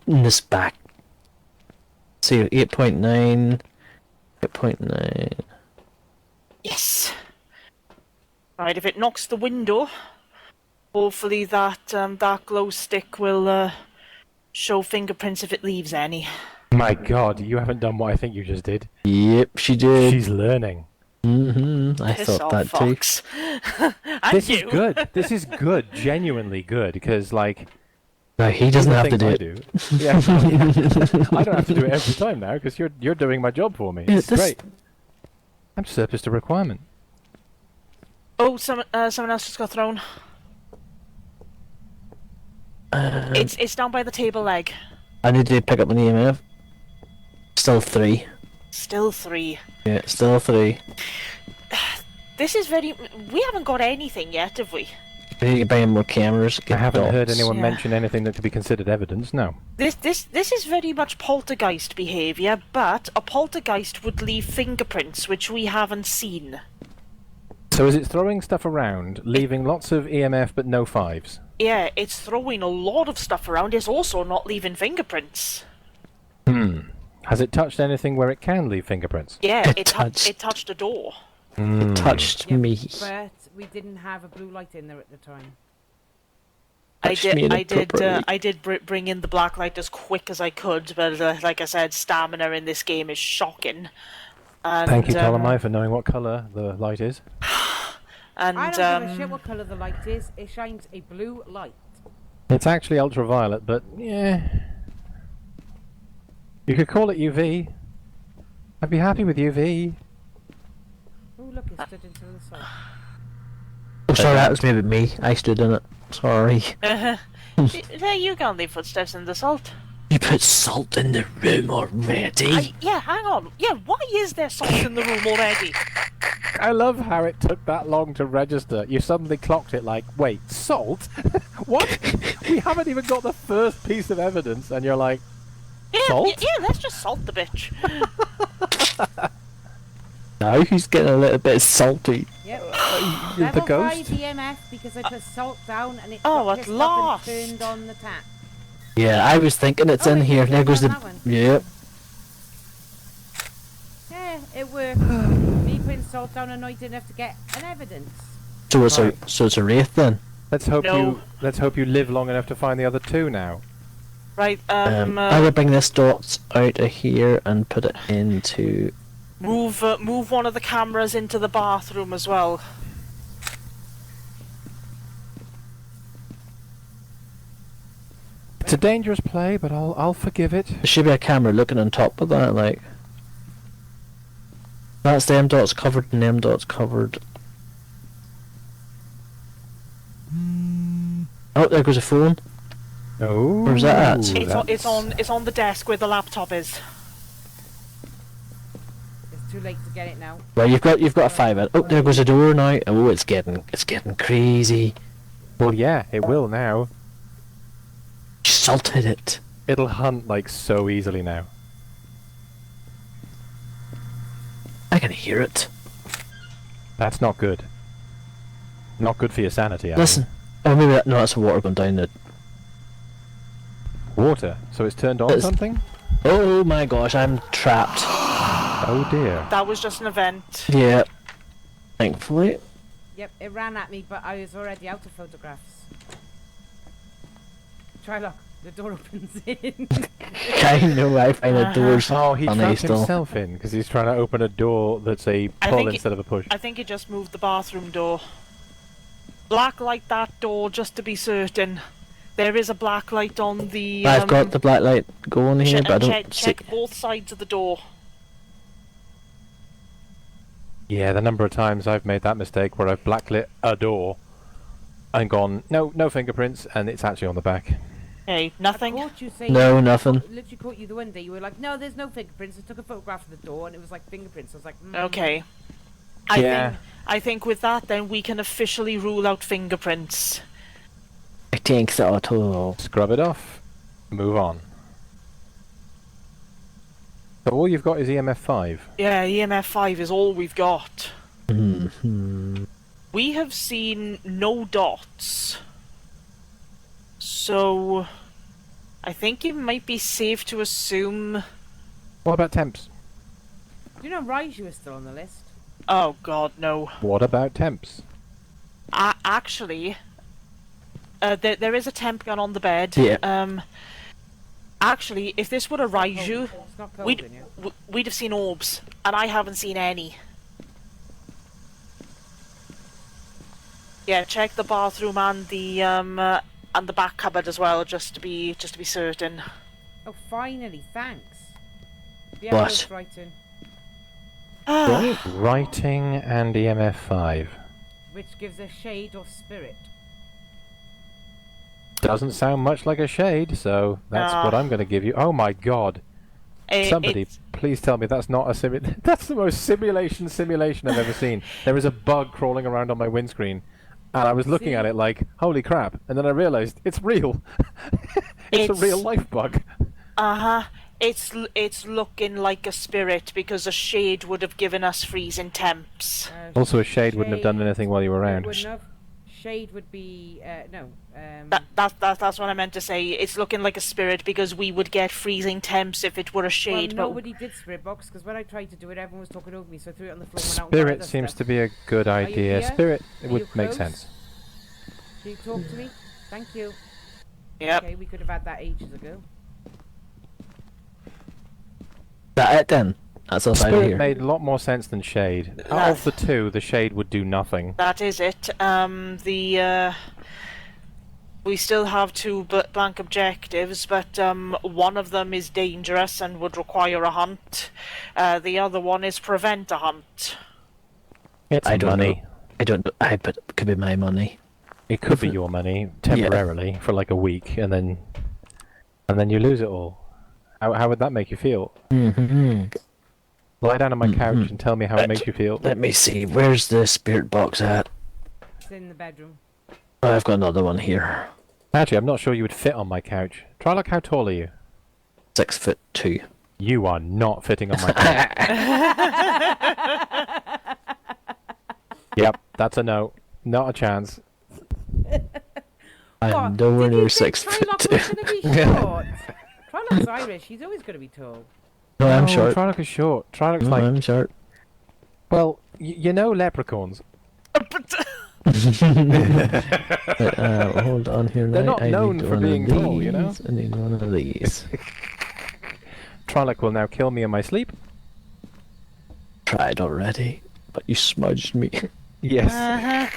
In this back. See, 8.9. 8.9. Yes. Right, if it knocks the window, hopefully that glow stick will show fingerprints if it leaves any. My God, you haven't done what I think you just did. Yep, she did. She's learning. I Piss thought off, that too. Fox. And This is you. good. This is good. Genuinely good. Because, like, No, he doesn't the have to things do I it. do. Yeah, yeah. I don't have to do it every time now because you're doing my job for me. Yeah, It's this- great. I'm surplus to requirement. Oh, someone else just got thrown. It's down by the table leg. I need to pick up an EMF. Still 3. Still 3. Yeah, still 3. This is very. We haven't got anything yet, have we? We need to buy more cameras. I Get haven't heard dots. anyone Yeah. mention anything that could be considered evidence. No. This is very much poltergeist behaviour, but a poltergeist would leave fingerprints which we haven't seen. So is it throwing stuff around, leaving lots of EMF but no 5s? Yeah, it's throwing a lot of stuff around. It's also not leaving fingerprints. Has it touched anything where it can leave fingerprints? Yeah, It touched- it touched a door. It touched Yep, me. But we didn't have a blue light in there at the time. Touched me inappropriately. I did bring in the black light as quick as I could, but like I said, stamina in this game is shocking. And, Thank you, Ptolemai, for knowing what colour the light is. And I don't give a shit what colour the light is. It shines a blue light. It's actually ultraviolet, but yeah. You could call it UV. I'd be happy with UV. Oh, look, it stood into the side. Oh, sorry, that was maybe me. I stood in it. Sorry. there you go, the footsteps in the salt. You put salt in the room already. Yeah, hang on. Yeah, why is there salt in the room already? I love how it took that long to register. You suddenly clocked it like, wait, salt? What? We haven't even got the first piece of evidence, and you're like, Yeah, Salt? yeah, let's just salt the bitch. Now he's getting a little bit salty. Yep. the Level 5 ghost? EMF because I put salt down and it Oh, got at pissed off last. and turned on the tap. Yeah, I was thinking it's Oh, in it here. turned There goes on the. that one. Yep. Yeah, it worked. Me putting salt down annoyed enough to get an evidence. So it's a wraith then. Let's hope No. you live long enough to find the other two now. Right, I would bring this dot out of here and put it into. move one of the cameras into the bathroom as well. It's a dangerous play, but I'll forgive it. There should be a camera looking on top of that, like. That's the M dot's covered and M dot's covered. Oh, there goes a phone. Oh. Where's that at? It's on the desk where the laptop is. It's too late to get it now. Well, you've got a 5 out. Oh, there goes a door now. Oh, it's getting crazy. Well, yeah, it will now. You salted it. It'll hunt like so easily now. I can hear it. That's not good. Not good for your sanity, Alan. Listen. Oh, maybe no, that's the water going down the. Water. So it's turned on It's- something? Oh my gosh, I'm trapped. Oh dear. That was just an event. Yeah. Thankfully. Yep, it ran at me, but I was already out of photographs. Trilock, the door opens in. I know I find the doors Oh, he funny trapped still. himself in because he's trying to open a door that's a I pull think it- instead of a push. I think it just moved the bathroom door. Black light that door just to be certain. There is a black light on the. I've got the black light going here, but I don't see. check both sides of the door. Yeah, the number of times I've made that mistake where I've blacklit a door and gone, no fingerprints, and it's actually on the back. Hey, I nothing. caught you saying. No, nothing. Literally caught you the one day. You were like, "No, there's no fingerprints." I took a photograph of the door, and it was like fingerprints. I was like, Okay. Yeah. I think with that, then we can officially rule out fingerprints. I think so too. Scrub it off. Move on. So all you've got is EMF 5. Yeah, EMF 5 is all we've got. Mm-hmm. We have seen no dots. So, I think it might be safe to assume. What about temps? Do you know Raiju is still on the list? Oh god, no. What about temps? Actually, there is a temp gun on the bed. Yeah. Actually, if this were a Raiju, It's not cold we'd in here. we'd have seen orbs, and I haven't seen any. Yeah, check the bathroom and the back cupboard as well, just to be certain. Oh, finally, thanks. Yeah, What? that's writing, Writing and EMF 5. which gives a shade of spirit. Doesn't sound much like a shade, so that's what I'm going to give you. Oh my god. Somebody, please tell me that's not a that's the most simulation I've ever seen. There is a bug crawling around on my windscreen, and I was looking at it like, holy crap, and then I realised it's real. it's a real life bug. It's looking like a spirit because a shade would have given us freezing temps. Also, a shade wouldn't have done anything while you were around. Wouldn't have. Shade would be no. That's what I meant to say. It's looking like a spirit because we would get freezing temps if it were a shade. Well, nobody did spirit box because when I tried to do it, everyone was talking over me, so I threw it on the floor. And went out and got Spirit other seems stuff. to be a good Are you idea. here? Spirit Are would you make close? sense. Can you talk to me? Thank you. Yep. Okay, we could have had that ages ago. That it then? That's us out of Spirit here. made a lot more sense than shade. Out of the two, the shade would do nothing. That is it. We still have two blank objectives, but one of them is dangerous and would require a hunt. The other one is prevent a hunt. It's I don't money. know. I don't know. But it could be my money. It could be your money temporarily for like a week, and then you lose it all. How would that make you feel? Mm-hmm. Lie down on my couch and tell me how it makes you feel. Let me see. Where's the spirit box at? It's in the bedroom. Oh, I've got another one here. Actually, I'm not sure you would fit on my couch. Try look. How tall are you? 6'2". You are not fitting on my couch. Yep, that's a no. Not a chance. I'm nowhere Did near you think 6'2". Trilock was going to be short? Trilock's Irish. He's always going to be tall. No, I'm short. Try look is short. Try looks No, like. I'm short. Well, you know leprechauns. But Hold on here now. They're not known need for one of being tall, you know? these. I need one of these. Trilock will now kill me in my sleep. Tried already, but you smudged me. Yes. Uh-huh.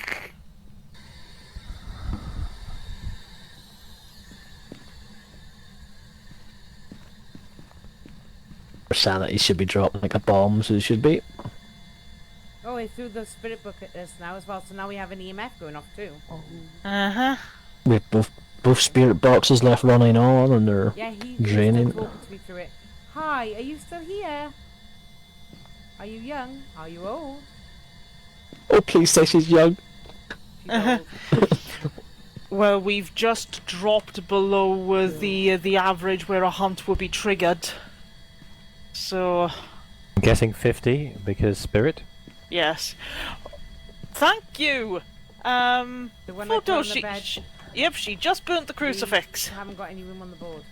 Sanity should be dropped like a bomb, so it should be. Oh, he threw the spirit book at us now as well, so now we have an EMF going off too. Uh-huh. We've both spirit boxes left running on, and they're Yeah, he's draining. still talking to me through it. Hi, are you still here? Are you young? Are you old? Oh, please say she's young. She's old. Well, we've just dropped below the average where a hunt would be triggered. So, I'm guessing 50 because spirit. yes. Thank you. The one I put Photo. on the bed. Yep, she just burnt the crucifix. We haven't got any room on the board.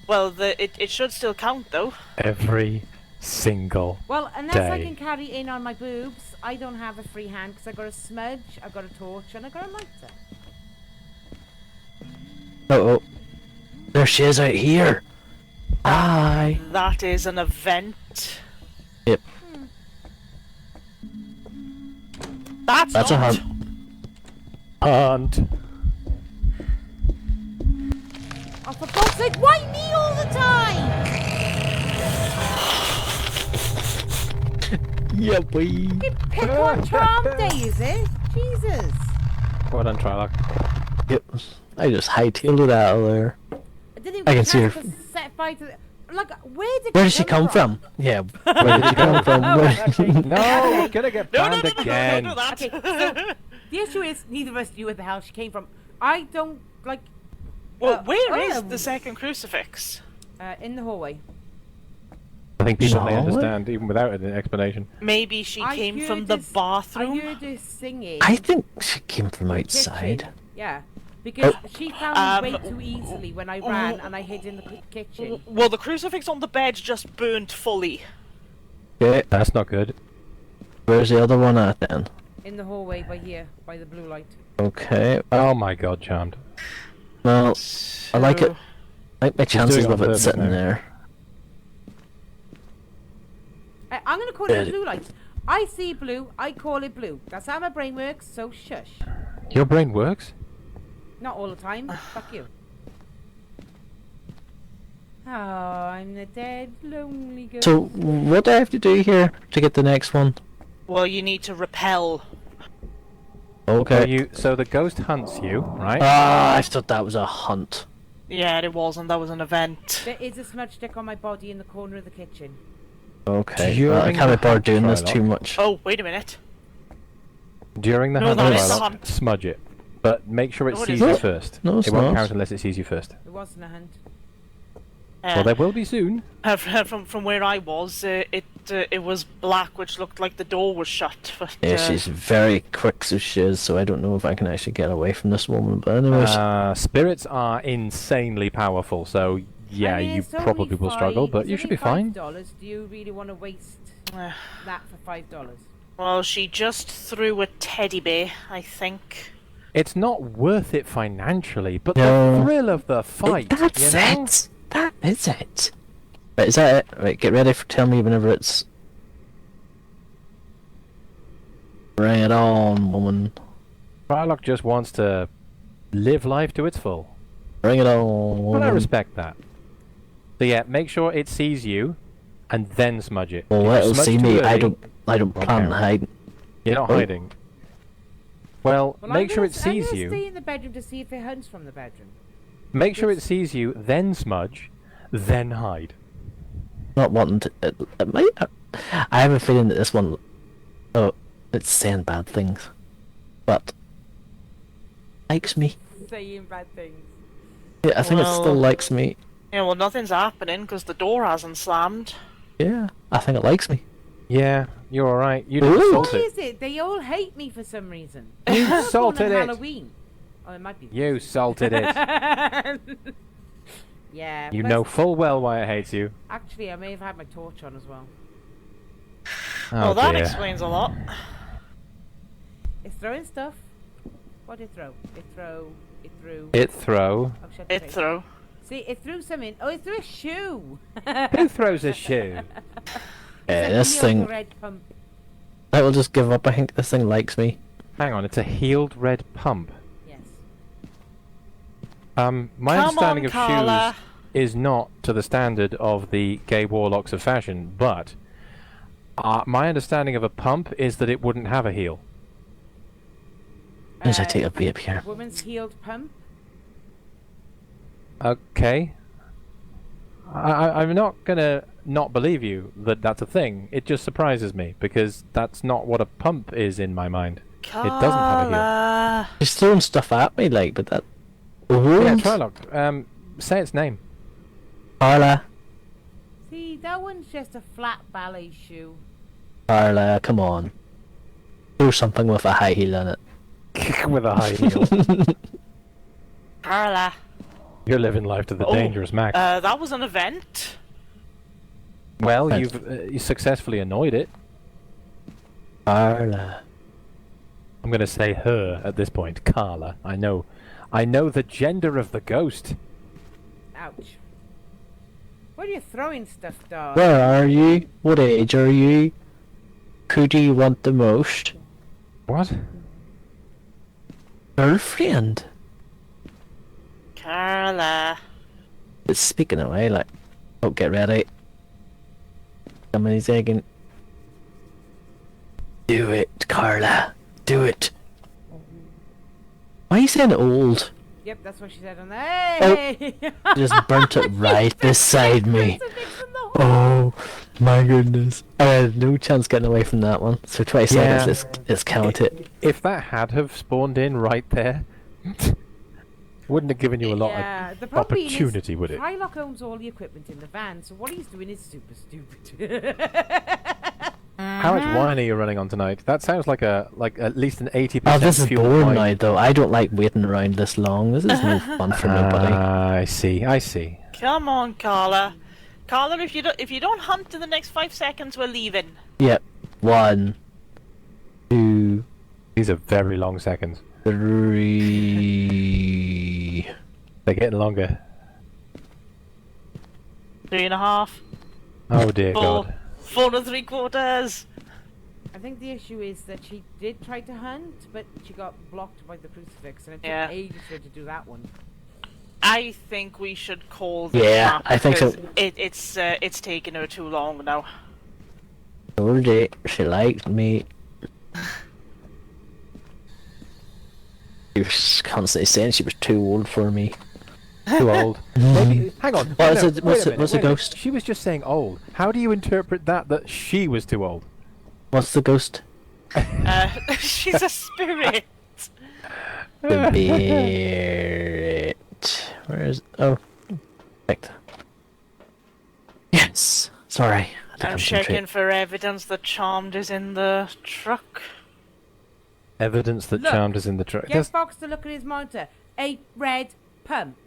Well, it should still count though. Every single. Well, unless I Day. can carry in on my boobs, I don't have a free hand because I got a smudge, I got a torch, and I got a lighter. Oh, there she is out here. Hi. That is an event. Yep. That's That's a not. hunt. Hunt. Oh, for God's sake, why me all the time? Yeah, boy. Pick one charm day, is it? Jesus. Well done, Trilock. Yep. I just hightailed it out of there. I didn't even I get can a see chance her. to set fire to the... Like, where Where did she come from? Yeah. Where did she come from? Where... No, we're gonna get No, banned again. don't do that. Okay, so the issue is neither of us knew where the hell she came from. I don't, like... Well, where is oh, the second crucifix? in the hallway. I think people may Solid. understand even without an explanation. Maybe she I came heard from the this- bathroom. I heard her singing. I think she came from kitchen. outside. Yeah. Because she found me way Um, too easily when I ran and I hid in the kitchen. Well, the crucifix on the bed just burnt fully. Okay. That's not good. Where's the other one at then? In the hallway by here, by the blue light. Okay. Oh my god, Charmed. Well, I like it. So- I like my chances doing it on of it purpose sitting now. there. I'm gonna call it Good. the blue light. I see blue, I call it blue. That's how my brain works, so shush. Your brain works? Not all the time. Fuck you. Oh, I'm the dead, lonely girl. So, what do I have to do here to get the next one? Well, you need to repel. Okay. So the ghost hunts you, right? Ah, I thought that was a hunt. Yeah, it wasn't. That was an event. There is a smudge stick on my body in the corner of the kitchen. Okay. During Well, I can't the be bothered hunt, doing this Shylock. too much. Oh, wait a minute. During the No, hunt, that is Shylock, the hunt. smudge it. But make sure it No, it sees isn't. you first. No, it's it won't not. count unless it sees you first. It wasn't a hunt. Well, there will be soon. From where I was, it was black, which looked like the door was shut. But, Yeah, she's very quick, so she is, so I don't know if I can actually get away from this woman. But anyways, Spirits are insanely powerful, so yeah, I mean, you it's only probably will struggle, but it's you should only be fine. $5. Do you really want to waste that for $5? Well, she just threw a teddy bear, I think. It's not worth it financially, but No. the thrill of the fight. that's you know? it. That is it. Right, is that it? Right, get ready for tell me whenever it's. Bring it on, woman. Trilock just wants to live life to its full. Bring it on, Well, I woman. respect that. So yeah, make sure it sees you, and then smudge it. Well, If you let us smudge see too me. early, I don't plan on Okay. hiding. You're not Oh. hiding. Well, Well, make I'm sure gonna it sees I'm you. gonna stay in the bedroom to see if it hunts from the bedroom. Make sure it sees you, then smudge, then hide. Not wanting to. It might. I have a feeling that this one. Oh, it's saying bad things, but likes me. Saying bad things. Yeah, I think it still Well- likes me. Yeah, well, nothing's happening because the door hasn't slammed. Yeah, I think it likes me. Yeah, you're alright. You Ooh. didn't What insult it. is it? They all hate me for some reason. You I was born salted on it. Halloween. Oh, it might be. You salted it. Yeah. You but know full well why it hates you. Actually, I may have had my torch on as well. Oh Well, that dear. explains a lot. It's It's throwing stuff. What did it throw? It threw. It throw. Oh, shut your It face. throw. See, it threw something. Oh, it threw a shoe. Who throws a shoe? Yeah, It's this a thing. red pump. I will just give up. I think this thing likes me. Hang on, it's a healed red pump. Yes. My Come understanding on, of Carla. shoes is not to the standard of the gay warlocks of fashion, but my understanding of a pump is that it wouldn't have a heel. As I take a vape here. Woman's healed pump. Okay. I'm not gonna not believe you that that's a thing. It just surprises me because that's not what a pump is in my mind. Carla. It doesn't have a heel. He's throwing stuff at me, like, but that. Yeah, Wound? Trilock. Say its name. Carla. See, that one's just a flat ballet shoe. Carla, come on. Do something with a high heel in it. With a high heel. Carla. You're living life to the Oh, dangerous max. That was an event. Well, Yes. you successfully annoyed it. Carla. I'm gonna say her at this point, Carla. I know the gender of the ghost. Ouch. Where are you throwing stuff, dog? Where are you? What age are you? Who do you want the most? What? Girlfriend. Carla. It's speaking away, like. Oh, get ready. Somebody's egging. Do it, Carla. Do it. Why are you saying old? Yep, that's what she said on there. Hey! Just burnt it right beside me. It's a mix in the hole. Oh my goodness. I had no chance getting away from that one. So 20 Yeah. seconds is counted. If that had have spawned in right there, wouldn't have given you a lot Yeah, of the problem is opportunity, would it? Trilock owns all the equipment in the van, so what he's doing is super stupid. How much wine are you running on tonight? That sounds like at least an 80% Oh, this is fuel boring wine. now though. I don't like waiting around this long. This is no fun for nobody. I see. Come on, Carla. Carla, if you don't hunt in the next 5 seconds, we're leaving. Yep. 1, 2, These are very long seconds. 3. They're getting longer. 3.5. Oh dear 4. God. 4 3/4. I think the issue is that she did try to hunt, but she got blocked by the crucifix, and it took Yeah. ages for her to do that one. I think we should call the Yeah, trap I think so. because it's taken her too long now. Told it. She liked me. She was constantly saying she was too old for me. Too old. Maybe. Hang on. What is no, it- wait what's a it- minute, what's the wait a minute. ghost? She was just saying old. How do you interpret that she was too old? What's the ghost? She's a spirit. The beard. Where is? Oh, perfect. Yes. Sorry. I had to I'm concentrate. checking for evidence that Charmed is in the truck. Evidence that Look, Charmed is in the truck. Get Fox to look at his monitor. A red pump.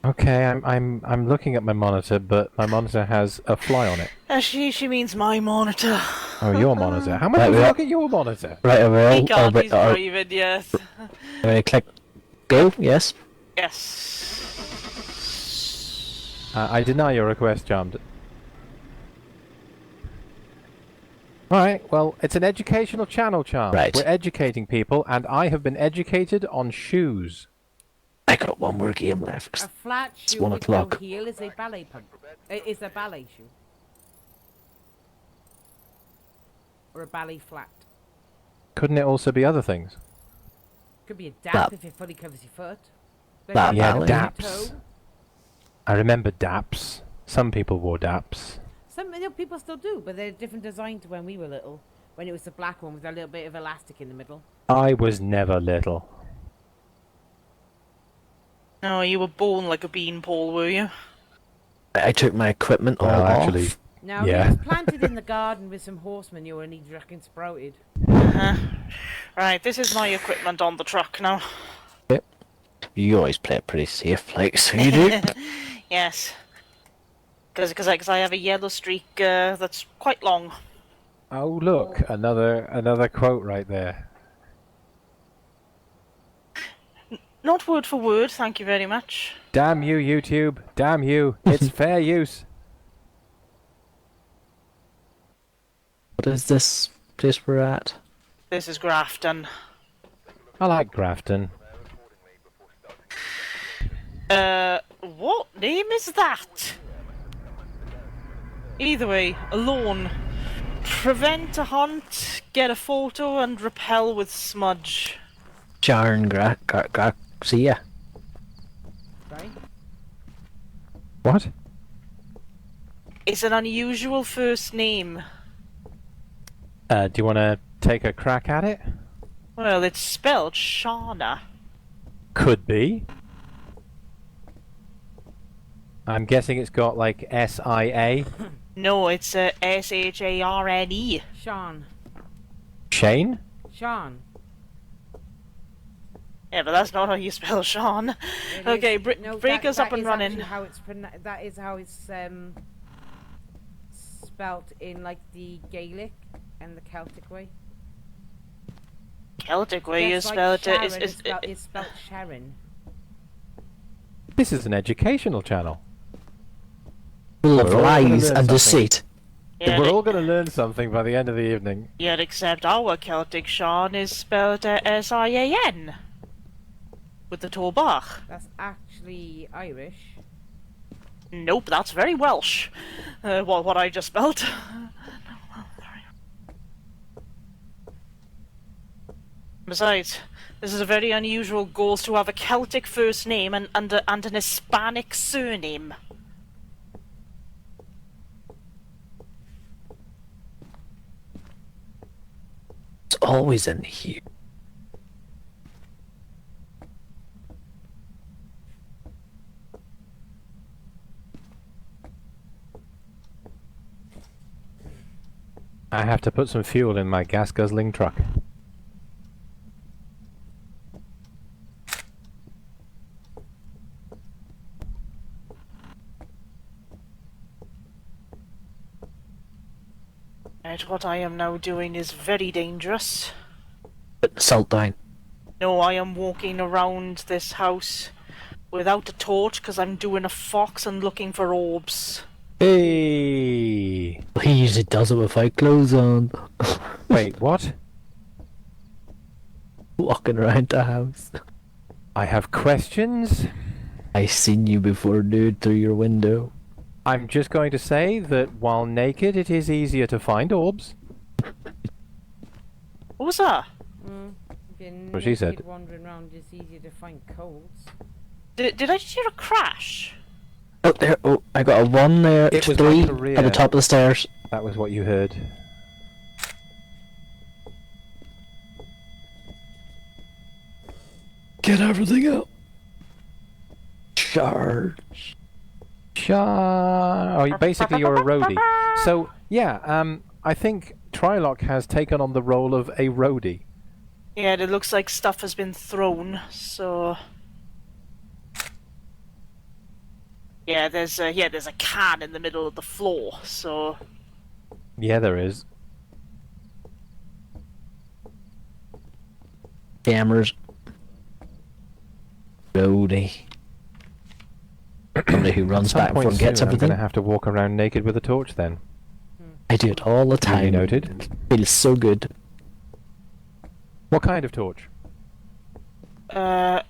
Okay, I'm looking at my monitor, but my monitor has a fly on it. She means my monitor. Oh, your monitor. How much Right, does it right. look at your monitor? Right, He overall. can't, he's breathing, yes. Click. Go. Yes. Yes. I deny your request, Charmed. Alright, well, it's an educational channel, Charmed. Right. We're educating people, and I have been educated on shoes. I got one more game left. A flat It's shoe 1 with no o'clock. heel is a ballet pump. Is a ballet shoe. Or a ballet flat. Couldn't it also be other things? Could be a dap That- if it fully covers your foot. That Yeah, ballet. daps. I remember daps. Some people wore daps. Some people still do, but they're a different design to when we were little. When it was the black one with a little bit of elastic in the middle. I was never little. No, you were born like a beanpole, were you? I took my equipment all Well, off. actually, Now, Yeah. if it was planted in the garden with some horse manure and he'd reckon sprouted. Right, this is my equipment on the truck now. You always play it pretty safe, like so you do. Yes. Because I have a yellow streak that's quite long. oh look, another quote right there. Not word for word, thank you very much. Damn you, YouTube. Damn you. It's fair use. What is this place we're at? This is Grafton. I like Grafton. What name is that? Either way, alone. Prevent a hunt, get a photo, and repel with smudge. Jarn Garcia. Sorry? What? It's an unusual first name. Do you want to take a crack at it? Well, it's spelled Shauna. Could be. I'm guessing it's got like S-I-A. No, it's S-H-A-R-N-E. Sean. Shane? Sean. Yeah, but that's not how you spell Sean. It Okay, is- no, break that- us up that and is running. actually How it's that is how it's spelt in like the Gaelic and the Celtic way. Celtic way you Just like spell it. Sharon It's is spelt Sharon. This is an educational channel. Full of We're all gonna lies learn and something. deceit. yeah, We're all going to learn something by the end of the evening. yeah, except our Celtic Sean is spelled S-I-A-N. With the tall bar. That's actually Irish. Nope, that's very Welsh. What I just spelled. Besides, this is a very unusual ghost to have a Celtic first name and an Hispanic surname. It's always in here. I have to put some fuel in my gas-guzzling truck. Right, what I am now doing is very dangerous. Put the salt down. No, I am walking around this house without a torch because I'm doing a fox and looking for orbs. Hey! He usually does it without clothes on. Wait, what? Walking around the house. I have questions. I seen you before, dude, through your window. I'm just going to say that while naked, it is easier to find orbs. What was that? Being What she said. naked wandering around is easier to find codes. Did I just hear a crash? Oh, there. Oh, I got a 1 there. It was 3 my career. at the top of the stairs. That was what you heard. Get everything out. Charge. Oh, basically you're a roadie. So, yeah, I think Trilock has taken on the role of a roadie. Yeah, it looks like stuff has been thrown, so... Yeah, there's a can in the middle of the floor, so... Yeah, there is. Cameras. Roadie. Somebody who runs Some back point before and gets soon, I'm everything. going to have to walk around naked with a torch then. I do it all the Duly time. noted. Feels so good. What kind of torch? It's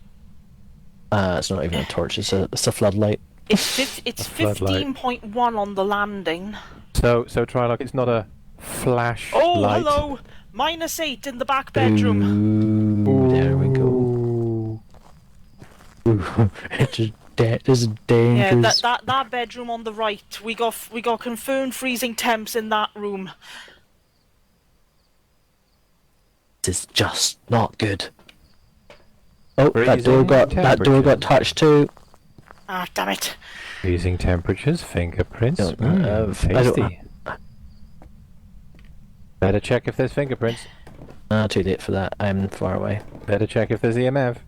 not even a torch. It's a floodlight. It's floodlight. 15.1 on the landing. So Trilock, it's not a flash Oh, light. hello! -8 in the back bedroom. Ooh, there we go. Ooh, it's just this is Yeah, dangerous. that bedroom on the right. We got confirmed freezing temps in that room. This is just not good. Oh, that Freezing door got touched too. Ah, damn it. Freezing temperatures, fingerprints. Don't have- I don't Tasty. Better check if there's fingerprints. Too late for that. I'm far away. Better check if there's EMF.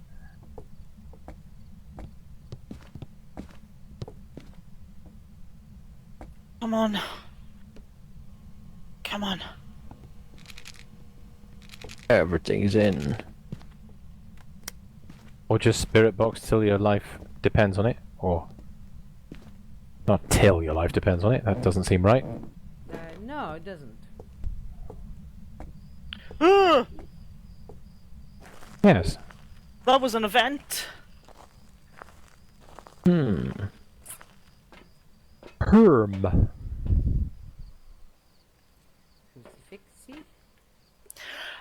Come on. Come on. Everything's in. Or just spirit box till your life depends on it? Or... Not till your life depends on it, that doesn't seem right. No, it doesn't. Yes. That was an event. Herm. Crucifixy?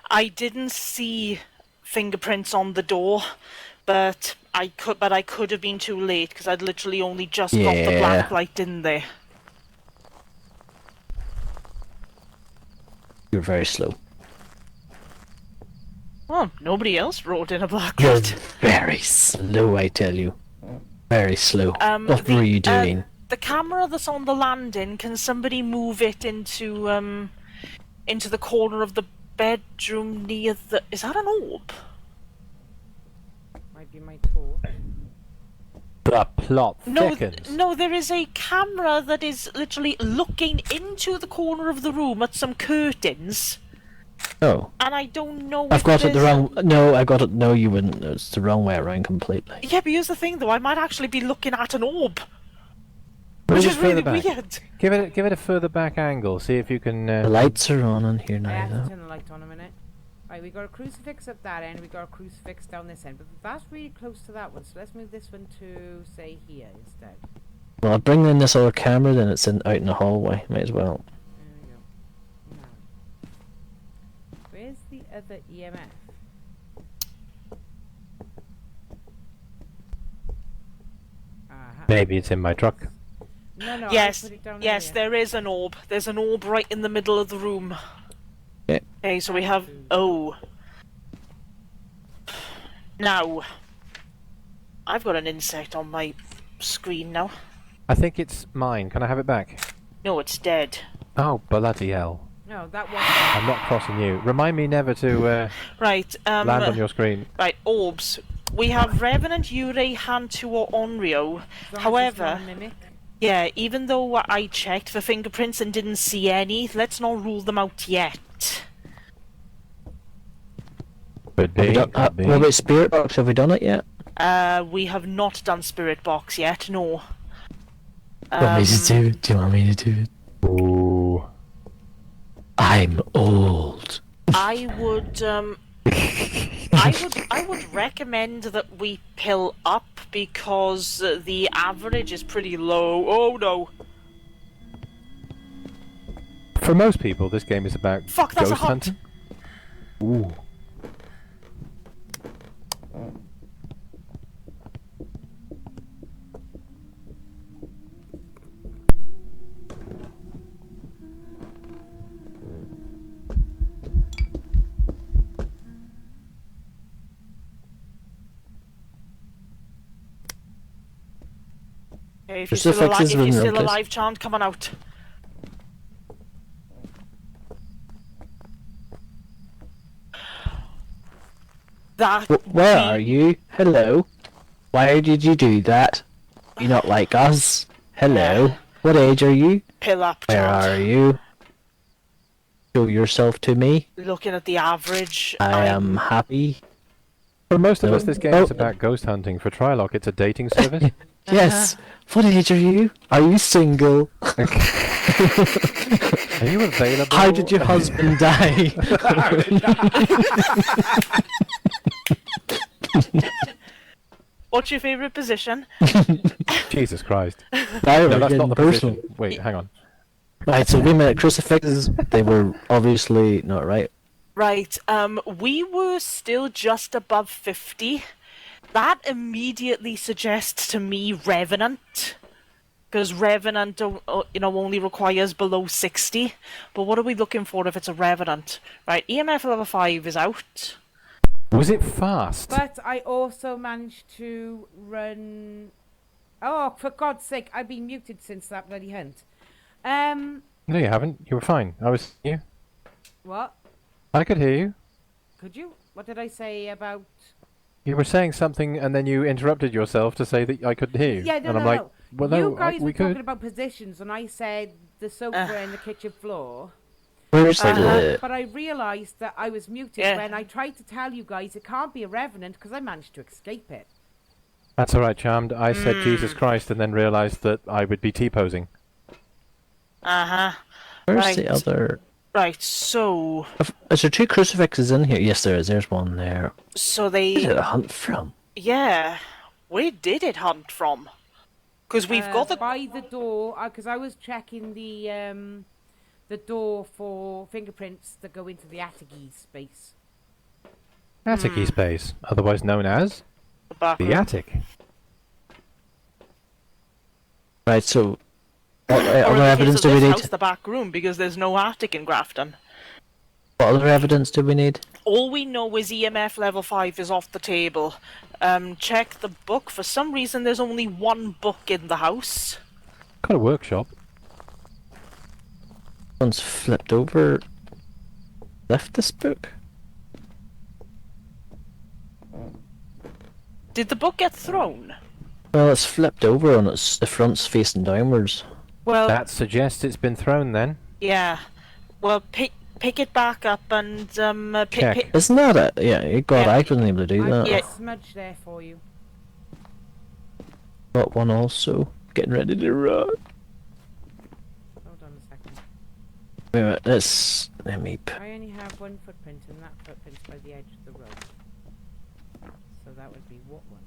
I didn't see fingerprints on the door, but I could have been too late because I'd literally only just got the Yeah. black light in there. You're very slow. Oh, nobody else wrote in a black You're light. very slow, I tell you. Very slow. What were you doing? The camera that's on the landing, can somebody move it into the corner of the bedroom near the... Is that an orb? Might be my torch. The plot No, thickens. no, there is a camera that is literally looking into the corner of the room at some curtains, Oh. and I don't know I've if got it the there's- wrong... No, I got it... No, you wouldn't. It's the wrong way around completely. Yeah, but here's the thing though, I might actually be looking at an orb, Move which it is really further back. weird. Give it a further back angle. See if you can. The lights are on in here I now, have to though. turn the light on a minute. Right, we got a crucifix at that end, we got a crucifix down this end, but that's really close to that one, so let's move this one to, say, here instead. Well, I'll bring in this other camera, then it's out in the hallway. Might as well. There we go. Now, where's the other EMF? Aha. Maybe it's in my truck. No, no, I Yes, put it down yes, earlier. there is an orb. There's an orb right in the middle of the room. Yeah. Okay, so we have O. Now, I've got an insect on my screen now. I think it's mine. Can I have it back? No, it's dead. Oh, bloody hell. No, that was I'm not crossing you. Remind me never to Right, land on your screen. right, orbs. We have Revenant, Yurei, Hantu, or Onryo. However, mimic. yeah, even though I checked for fingerprints and didn't see any, let's not rule them out yet. Could Have we be. done, Could be. what about Spirit Box? Have we done it yet? We have not done Spirit Box yet, no. Do you want me to do it? Do you want me to do it? Ooh. I'm old. I would I would recommend that we pill up because the average is pretty low. Oh no! For most people, this game is about Fuck, that's a ghost hunt. hunting. Ooh. Okay, if you're still alive, Crucifixes if you're within still rumpus. alive, chant, come on out. That Where we- are you? Hello. Why did you do that? You're not like us. Hello. What age are you? pill up, Where chant. are you? Show yourself to me. Looking at the average, I I'm- am happy. For most of No. us, this game Oh. is about ghost hunting. For Trilock, it's a dating service. Yes. What age are you? Are you single? Are you available? How did your husband die? What's your favourite position? Jesus Christ. Now No, we're that's getting not the personal. position. Wait, hang on. Right, so wait a minute. Crucifixes, they were obviously not right. Right, we were still just above 50. That immediately suggests to me Revenant. Because Revenant, only requires below 60. But what are we looking for if it's a Revenant? Right, EMF level 5 is out. Was it fast? But I also managed to run... Oh, for God's sake, I've been muted since that bloody hunt. No, you haven't. You were fine. I was you. What? I could hear you. Could you? What did I say about... You were saying something, and then you interrupted yourself to say that I couldn't hear you. Yeah, no, and no, I'm like, no. well, You no, guys we were talking could. about positions, and I said the sofa and the kitchen floor. Where's the... But I realised that I was muted Yeah. when I tried to tell you guys it can't be a revenant because I managed to escape it. That's alright, Charmed. I said Jesus Christ and then realised that I would be T-posing. Uh-huh. Where's Right. the other... Right, so... Is there 2 crucifixes in here? Yes, there is. There's one there. So Where they... did it hunt from? Yeah. Where did it hunt from? Because we've got the... By the door, because I was checking the door for fingerprints that go into the attic-y space. Attic space, otherwise known as back the room. attic. Right, so... What Or in other the case evidence of do we this need? house, the back room, because there's no attic in Grafton. What other evidence do we need? All we know is EMF level 5 is off the table. Check the book. For some reason, there's only 1 book in the house. Got a workshop. One's flipped over... Left this book? Did the book get thrown? Well, it's flipped over and it's the front's facing downwards. Well, That suggests it's been thrown then. yeah. Well, pick it back up and Check. Isn't that it? Yeah, God, Yeah. I wasn't able to do I've that. got Yeah. a smudge there for you. Got one also. Getting ready to run. Hold on a second. Wait a minute, let me... I only have 1 footprint, and that footprint's by the edge of the road. So that would be what one?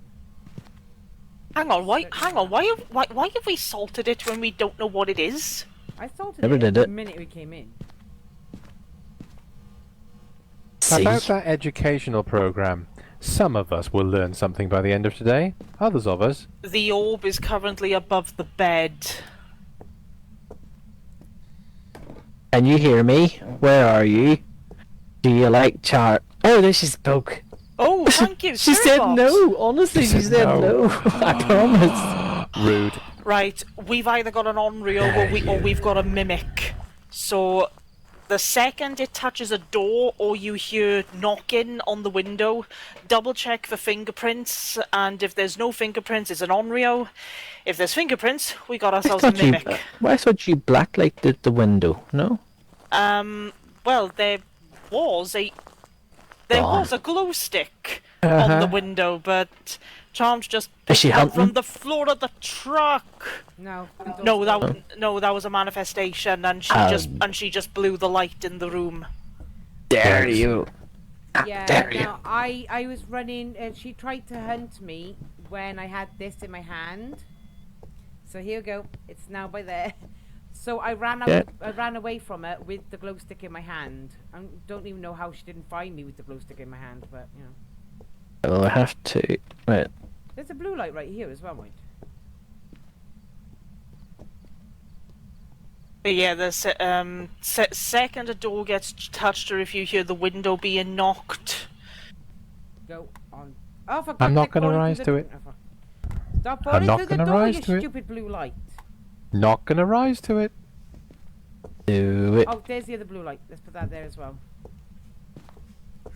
hang on. Why have we salted it when we don't know what it is? I salted Never it did the it. minute we came in. See? About that educational program, some of us will learn something by the end of today. Others of us, The orb is currently above the bed. Can you hear me? Where are you? Do you like chart? Oh, this is Coke. Oh, thank you. She said Cerebos. no. Honestly, she said no. I promise. rude. Right, we've either got an Onryo or we've got a Mimic. So, the second it touches a door or you hear knocking on the window, double check for fingerprints, and if there's no fingerprints, it's an Onryo. If there's fingerprints, we got ourselves a Mimic. Why thought you blacklighted the window? No. Well, there was a glow stick on Uh-huh. the window, but Charms just Is she picked it up hunting? from the floor of the truck. No. No, that was a manifestation, and she just blew the light in the room. Dare Yes. you? Yeah, Dare you? no, I was running, and she tried to hunt me when I had this in my hand. So here we go. It's now by there. So I ran out. Yeah. I ran away from her with the glow stick in my hand. I don't even know how she didn't find me with the glow stick in my hand, but you know. Well, I have to. Wait. There's a blue light right here as well, mate. But yeah, the second a door gets touched, or if you hear the window being knocked, Go on. Oh, for I'm God's not sake, gonna falling rise through to the- it. oh, Stop falling not through the gonna door, rise you to it. stupid blue light. Not gonna rise to it. Do it. Oh, there's the other blue light. Let's put that there as well.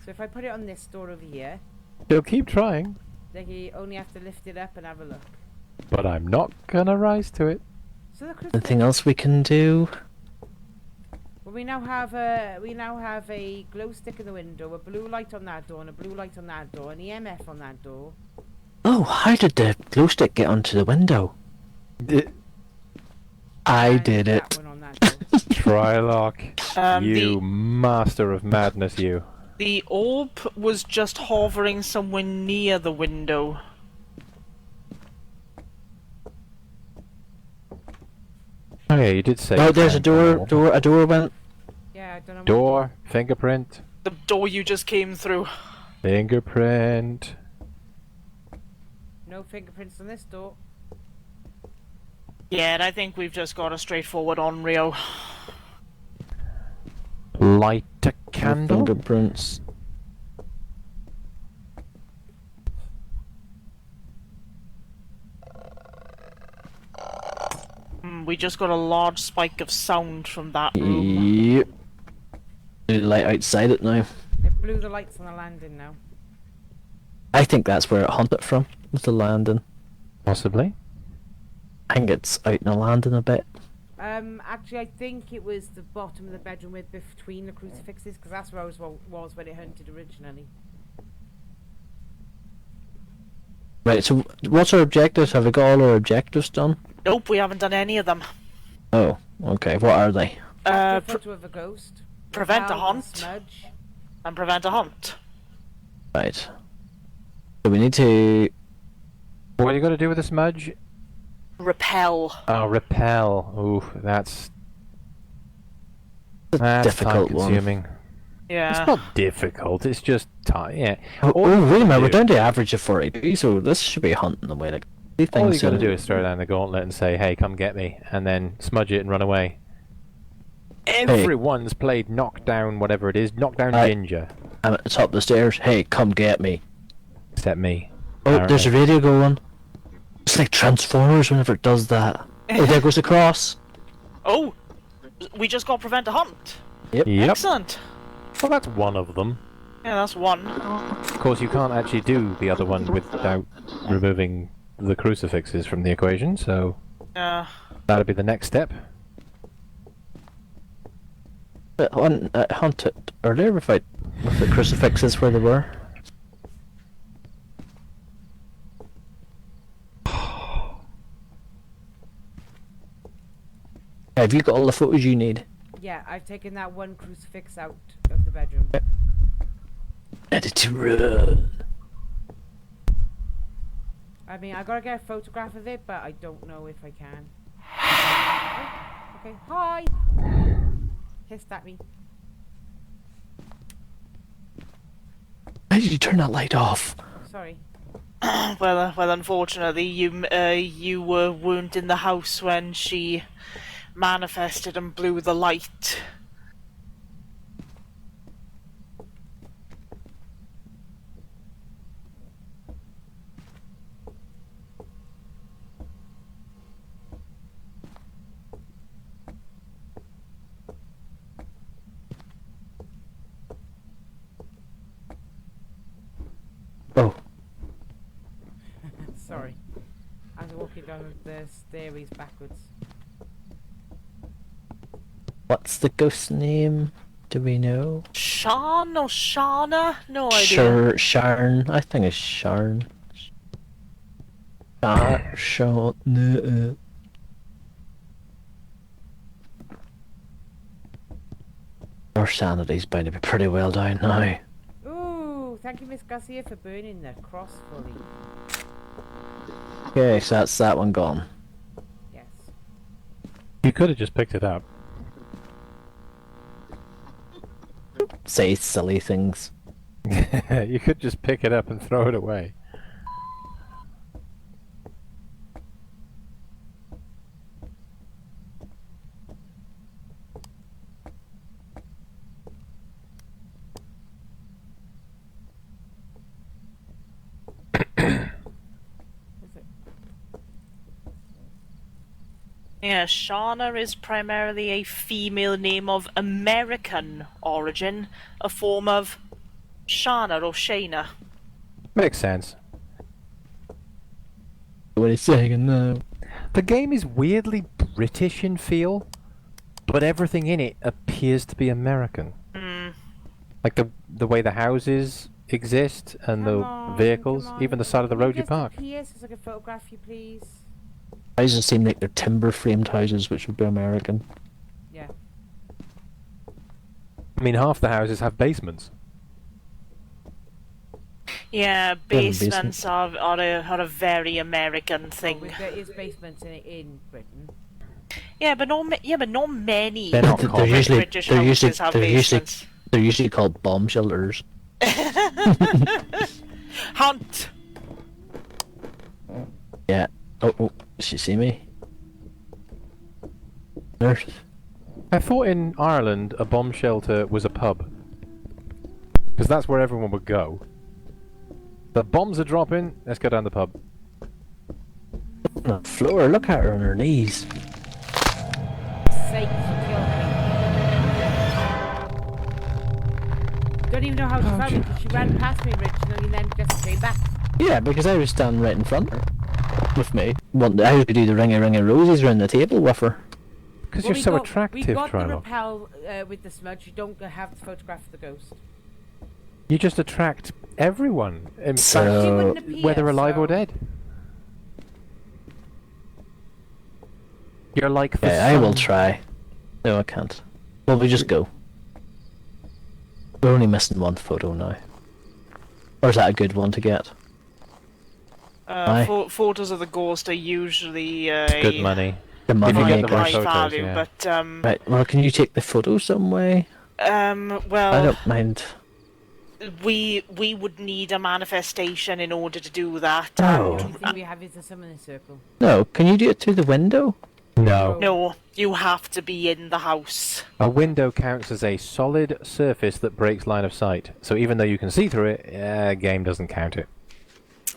So if I put it on this door over here, You'll keep trying, then you only have to lift it up and have a look. but I'm not gonna rise to it. So the crystal. Anything else we can do? Well, we now have a glow stick in the window, a blue light on that door, and a blue light on that door, and the MF on that door. Oh, how did the glow stick get onto the window? I and did that it. one on that door. Trilock, you master of madness, you. the orb was just hovering somewhere near the window. Oh yeah, you did say. Oh, you there's a found door. the A door went. Yeah, I don't know. what- Door, fingerprint, The door you just came through. fingerprint. No fingerprints on this door. Yeah, and I think we've just got a straightforward Onryo. Light a candle. Fingerprints. We just got a large spike of sound from that room. Yep. Do the light outside it now. It blew the lights on the landing now. I think that's where it hunted from. Was the landing. Possibly. I think it's out in the landing a bit. Actually, I think it was the bottom of the bedroom with between the crucifixes, because that's where I was when it hunted originally. Right, so what's our objectives? Have we got all our objectives done? Nope, we haven't done any of them. Oh, okay. What are they? Capture a photo of a ghost. Prevent a repel the hunt. Smudge. And prevent a hunt. Right. So we need to... What are you going to do with the smudge? Repel. Oh, repel. Ooh, that's difficult one. time-consuming. Yeah. It's not difficult. It's just time. Yeah. Oh, All wait you a gotta minute, we're do- down to average of 42, so this should be hunting away. Like, these All you things got to are- do is throw down the gauntlet and say, "Hey, come get me," and then smudge it and run away. Everyone's played knockdown, whatever it is, knockdown ginger, I'm at the top of the stairs. Hey, come get me. except me. Oh, there's a radio going. It's like Transformers whenever it does that. Oh, there goes the cross. Oh! We just got prevent a hunt. Yep. Excellent. Well, that's one of them. Yeah, that's one. Of course, you can't actually do the other one without removing the crucifixes from the equation, so that'll be the next step. Hunted earlier with the crucifixes where they were. Have you got all the photos you need? Yeah, I've taken that one crucifix out of the bedroom. Ready to run. I mean, I gotta get a photograph of it, but I don't know if I can. Oh, okay, hi! Hissed at me. How did you turn that light off? Sorry. Well, unfortunately, you weren't in the house when she manifested and blew the light. Oh, Sorry. I was walking down the stairways backwards. what's the ghost's name? Do we know? Sean or Shauna? No idea. Sharn. I think it's Sharn. Sean. No. Our sanity's bound to be pretty well down now. Ooh, thank you, Miss Garcia, for burning the cross fully. Okay, so that's that one gone. Yes. You could have just picked it up. Say silly things. You could just pick it up and throw it away. Is it? Yeah, Shauna is primarily a female name of American origin, a form of Shana or Shayna. Makes sense. What he's saying now. The game is weirdly British in feel, but everything in it appears to be American. Like the way the houses exist and Come the on, vehicles, come on. even the side of the Can you road you just park. appear so I can photograph you, please? Houses seem like they're timber framed houses, which would be American. Yeah. I mean, half the houses have basements. Yeah, basement. basements are a very American thing. Well, there is basements in Britain. Yeah, but not many They're not they're common. usually British they're usually houses have they're usually basements. they're usually called bomb shelters. Hunt! Yeah. Oh, does she see me? Nurse. I thought in Ireland a bomb shelter was a pub. Because that's where everyone would go. The bombs are dropping, let's go down the pub. On the floor, look at her on her knees. Sake, she killed me. Don't even know how she found me because she ran past me originally and then just came back. Yeah, because I was standing right in front of her. With me. I was to do the ring of rosies around the table with her. Because Well, you're so attractive, We got the Trilock. repel with the smudge. You don't have to photograph the ghost. You just attract everyone. In So- fact, She wouldn't appear, whether alive or so- dead. You're like the Yeah, I will sun. try. No, I can't. Well, we just go. We're only missing one photo now. Or is that a good one to get? Aye. Photos of the ghost are usually Good money. The If money you get the maker. right high photos, value, yeah. but Right, well, can you take the photo some way? I well, don't mind. we would need a manifestation in order to do that. Oh. The only thing we have is the summoning circle. No, can you do it through the window? No. No, you have to be in the house. A window counts as a solid surface that breaks line of sight. So even though you can see through it, game doesn't count it.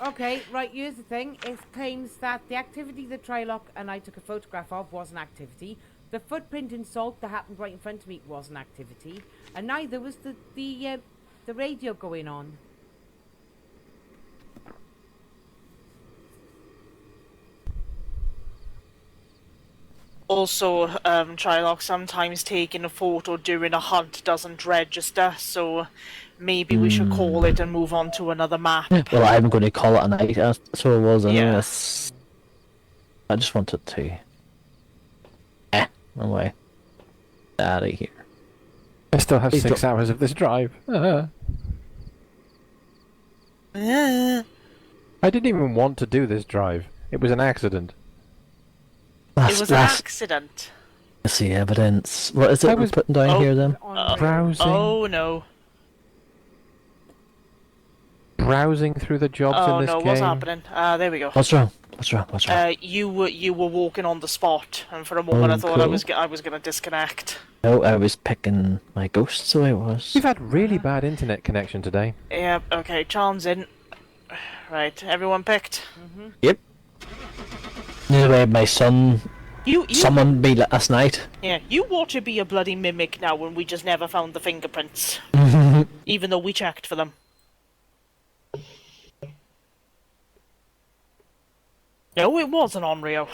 Okay, right, here's the thing. It claims that the activity that Trilock and I took a photograph of was an activity. The footprint in salt that happened right in front of me was an activity. And neither was the radio going on. Also, Trilock, sometimes taking a photo during a hunt doesn't register, so maybe we should call it and move on to another map. Well, I'm going to call it a night, so it was anyway. Yeah. I just wanted to... away. Out of here. I still have Please 6 don't- hours of this drive. I didn't even want to do this drive. It was an accident. It was an accident. Let's see evidence. What is it I we're was- putting down Oh. here then? On Browsing. Oh no. Browsing through the jobs Oh in this no, game. what's happening? There we go. What's wrong? What's wrong? What's wrong? You were walking on the spot, and for a moment I thought I cool. was gonna disconnect. No, I was picking my ghost, so I was. We've had really bad internet connection today. Yeah. Okay. Charms in. Right. Everyone picked. Yep. The way my son You. summoned me last night. Yeah. You watch it be a bloody mimic now when we just never found the fingerprints, even though we checked for them. No, it wasn't on Rio.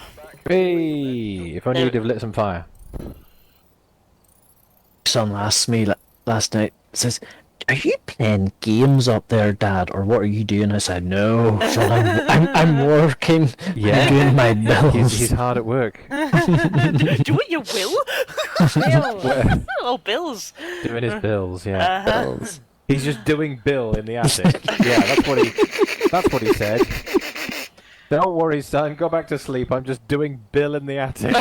Hey, if only No. you'd have lit some fire. Son asked me last night, says, "Are you playing games up there, Dad, or what are you doing?" I said, "No, son, I'm working. Yeah. I'm doing my bills." He's hard at work. Do what you will. Bill. Oh, bills. Doing his bills, yeah. Bills. He's just doing Bill in the attic. Yeah, that's what he said. Don't worry, son, go back to sleep. I'm just doing Bill in the attic.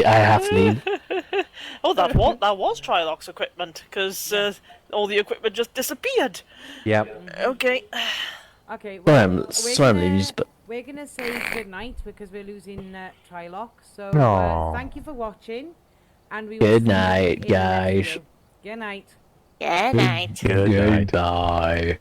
I have to leave. Oh, that was Trilock's equipment, because all the equipment just disappeared. Yep. Okay. Okay, Sorry, I'm leaving, but we're gonna say goodnight because we're losing Trilock. So Aw. thank you for watching, and we will Good see you night, in the next guys. video. Good night. Good night. Good night. goodbye.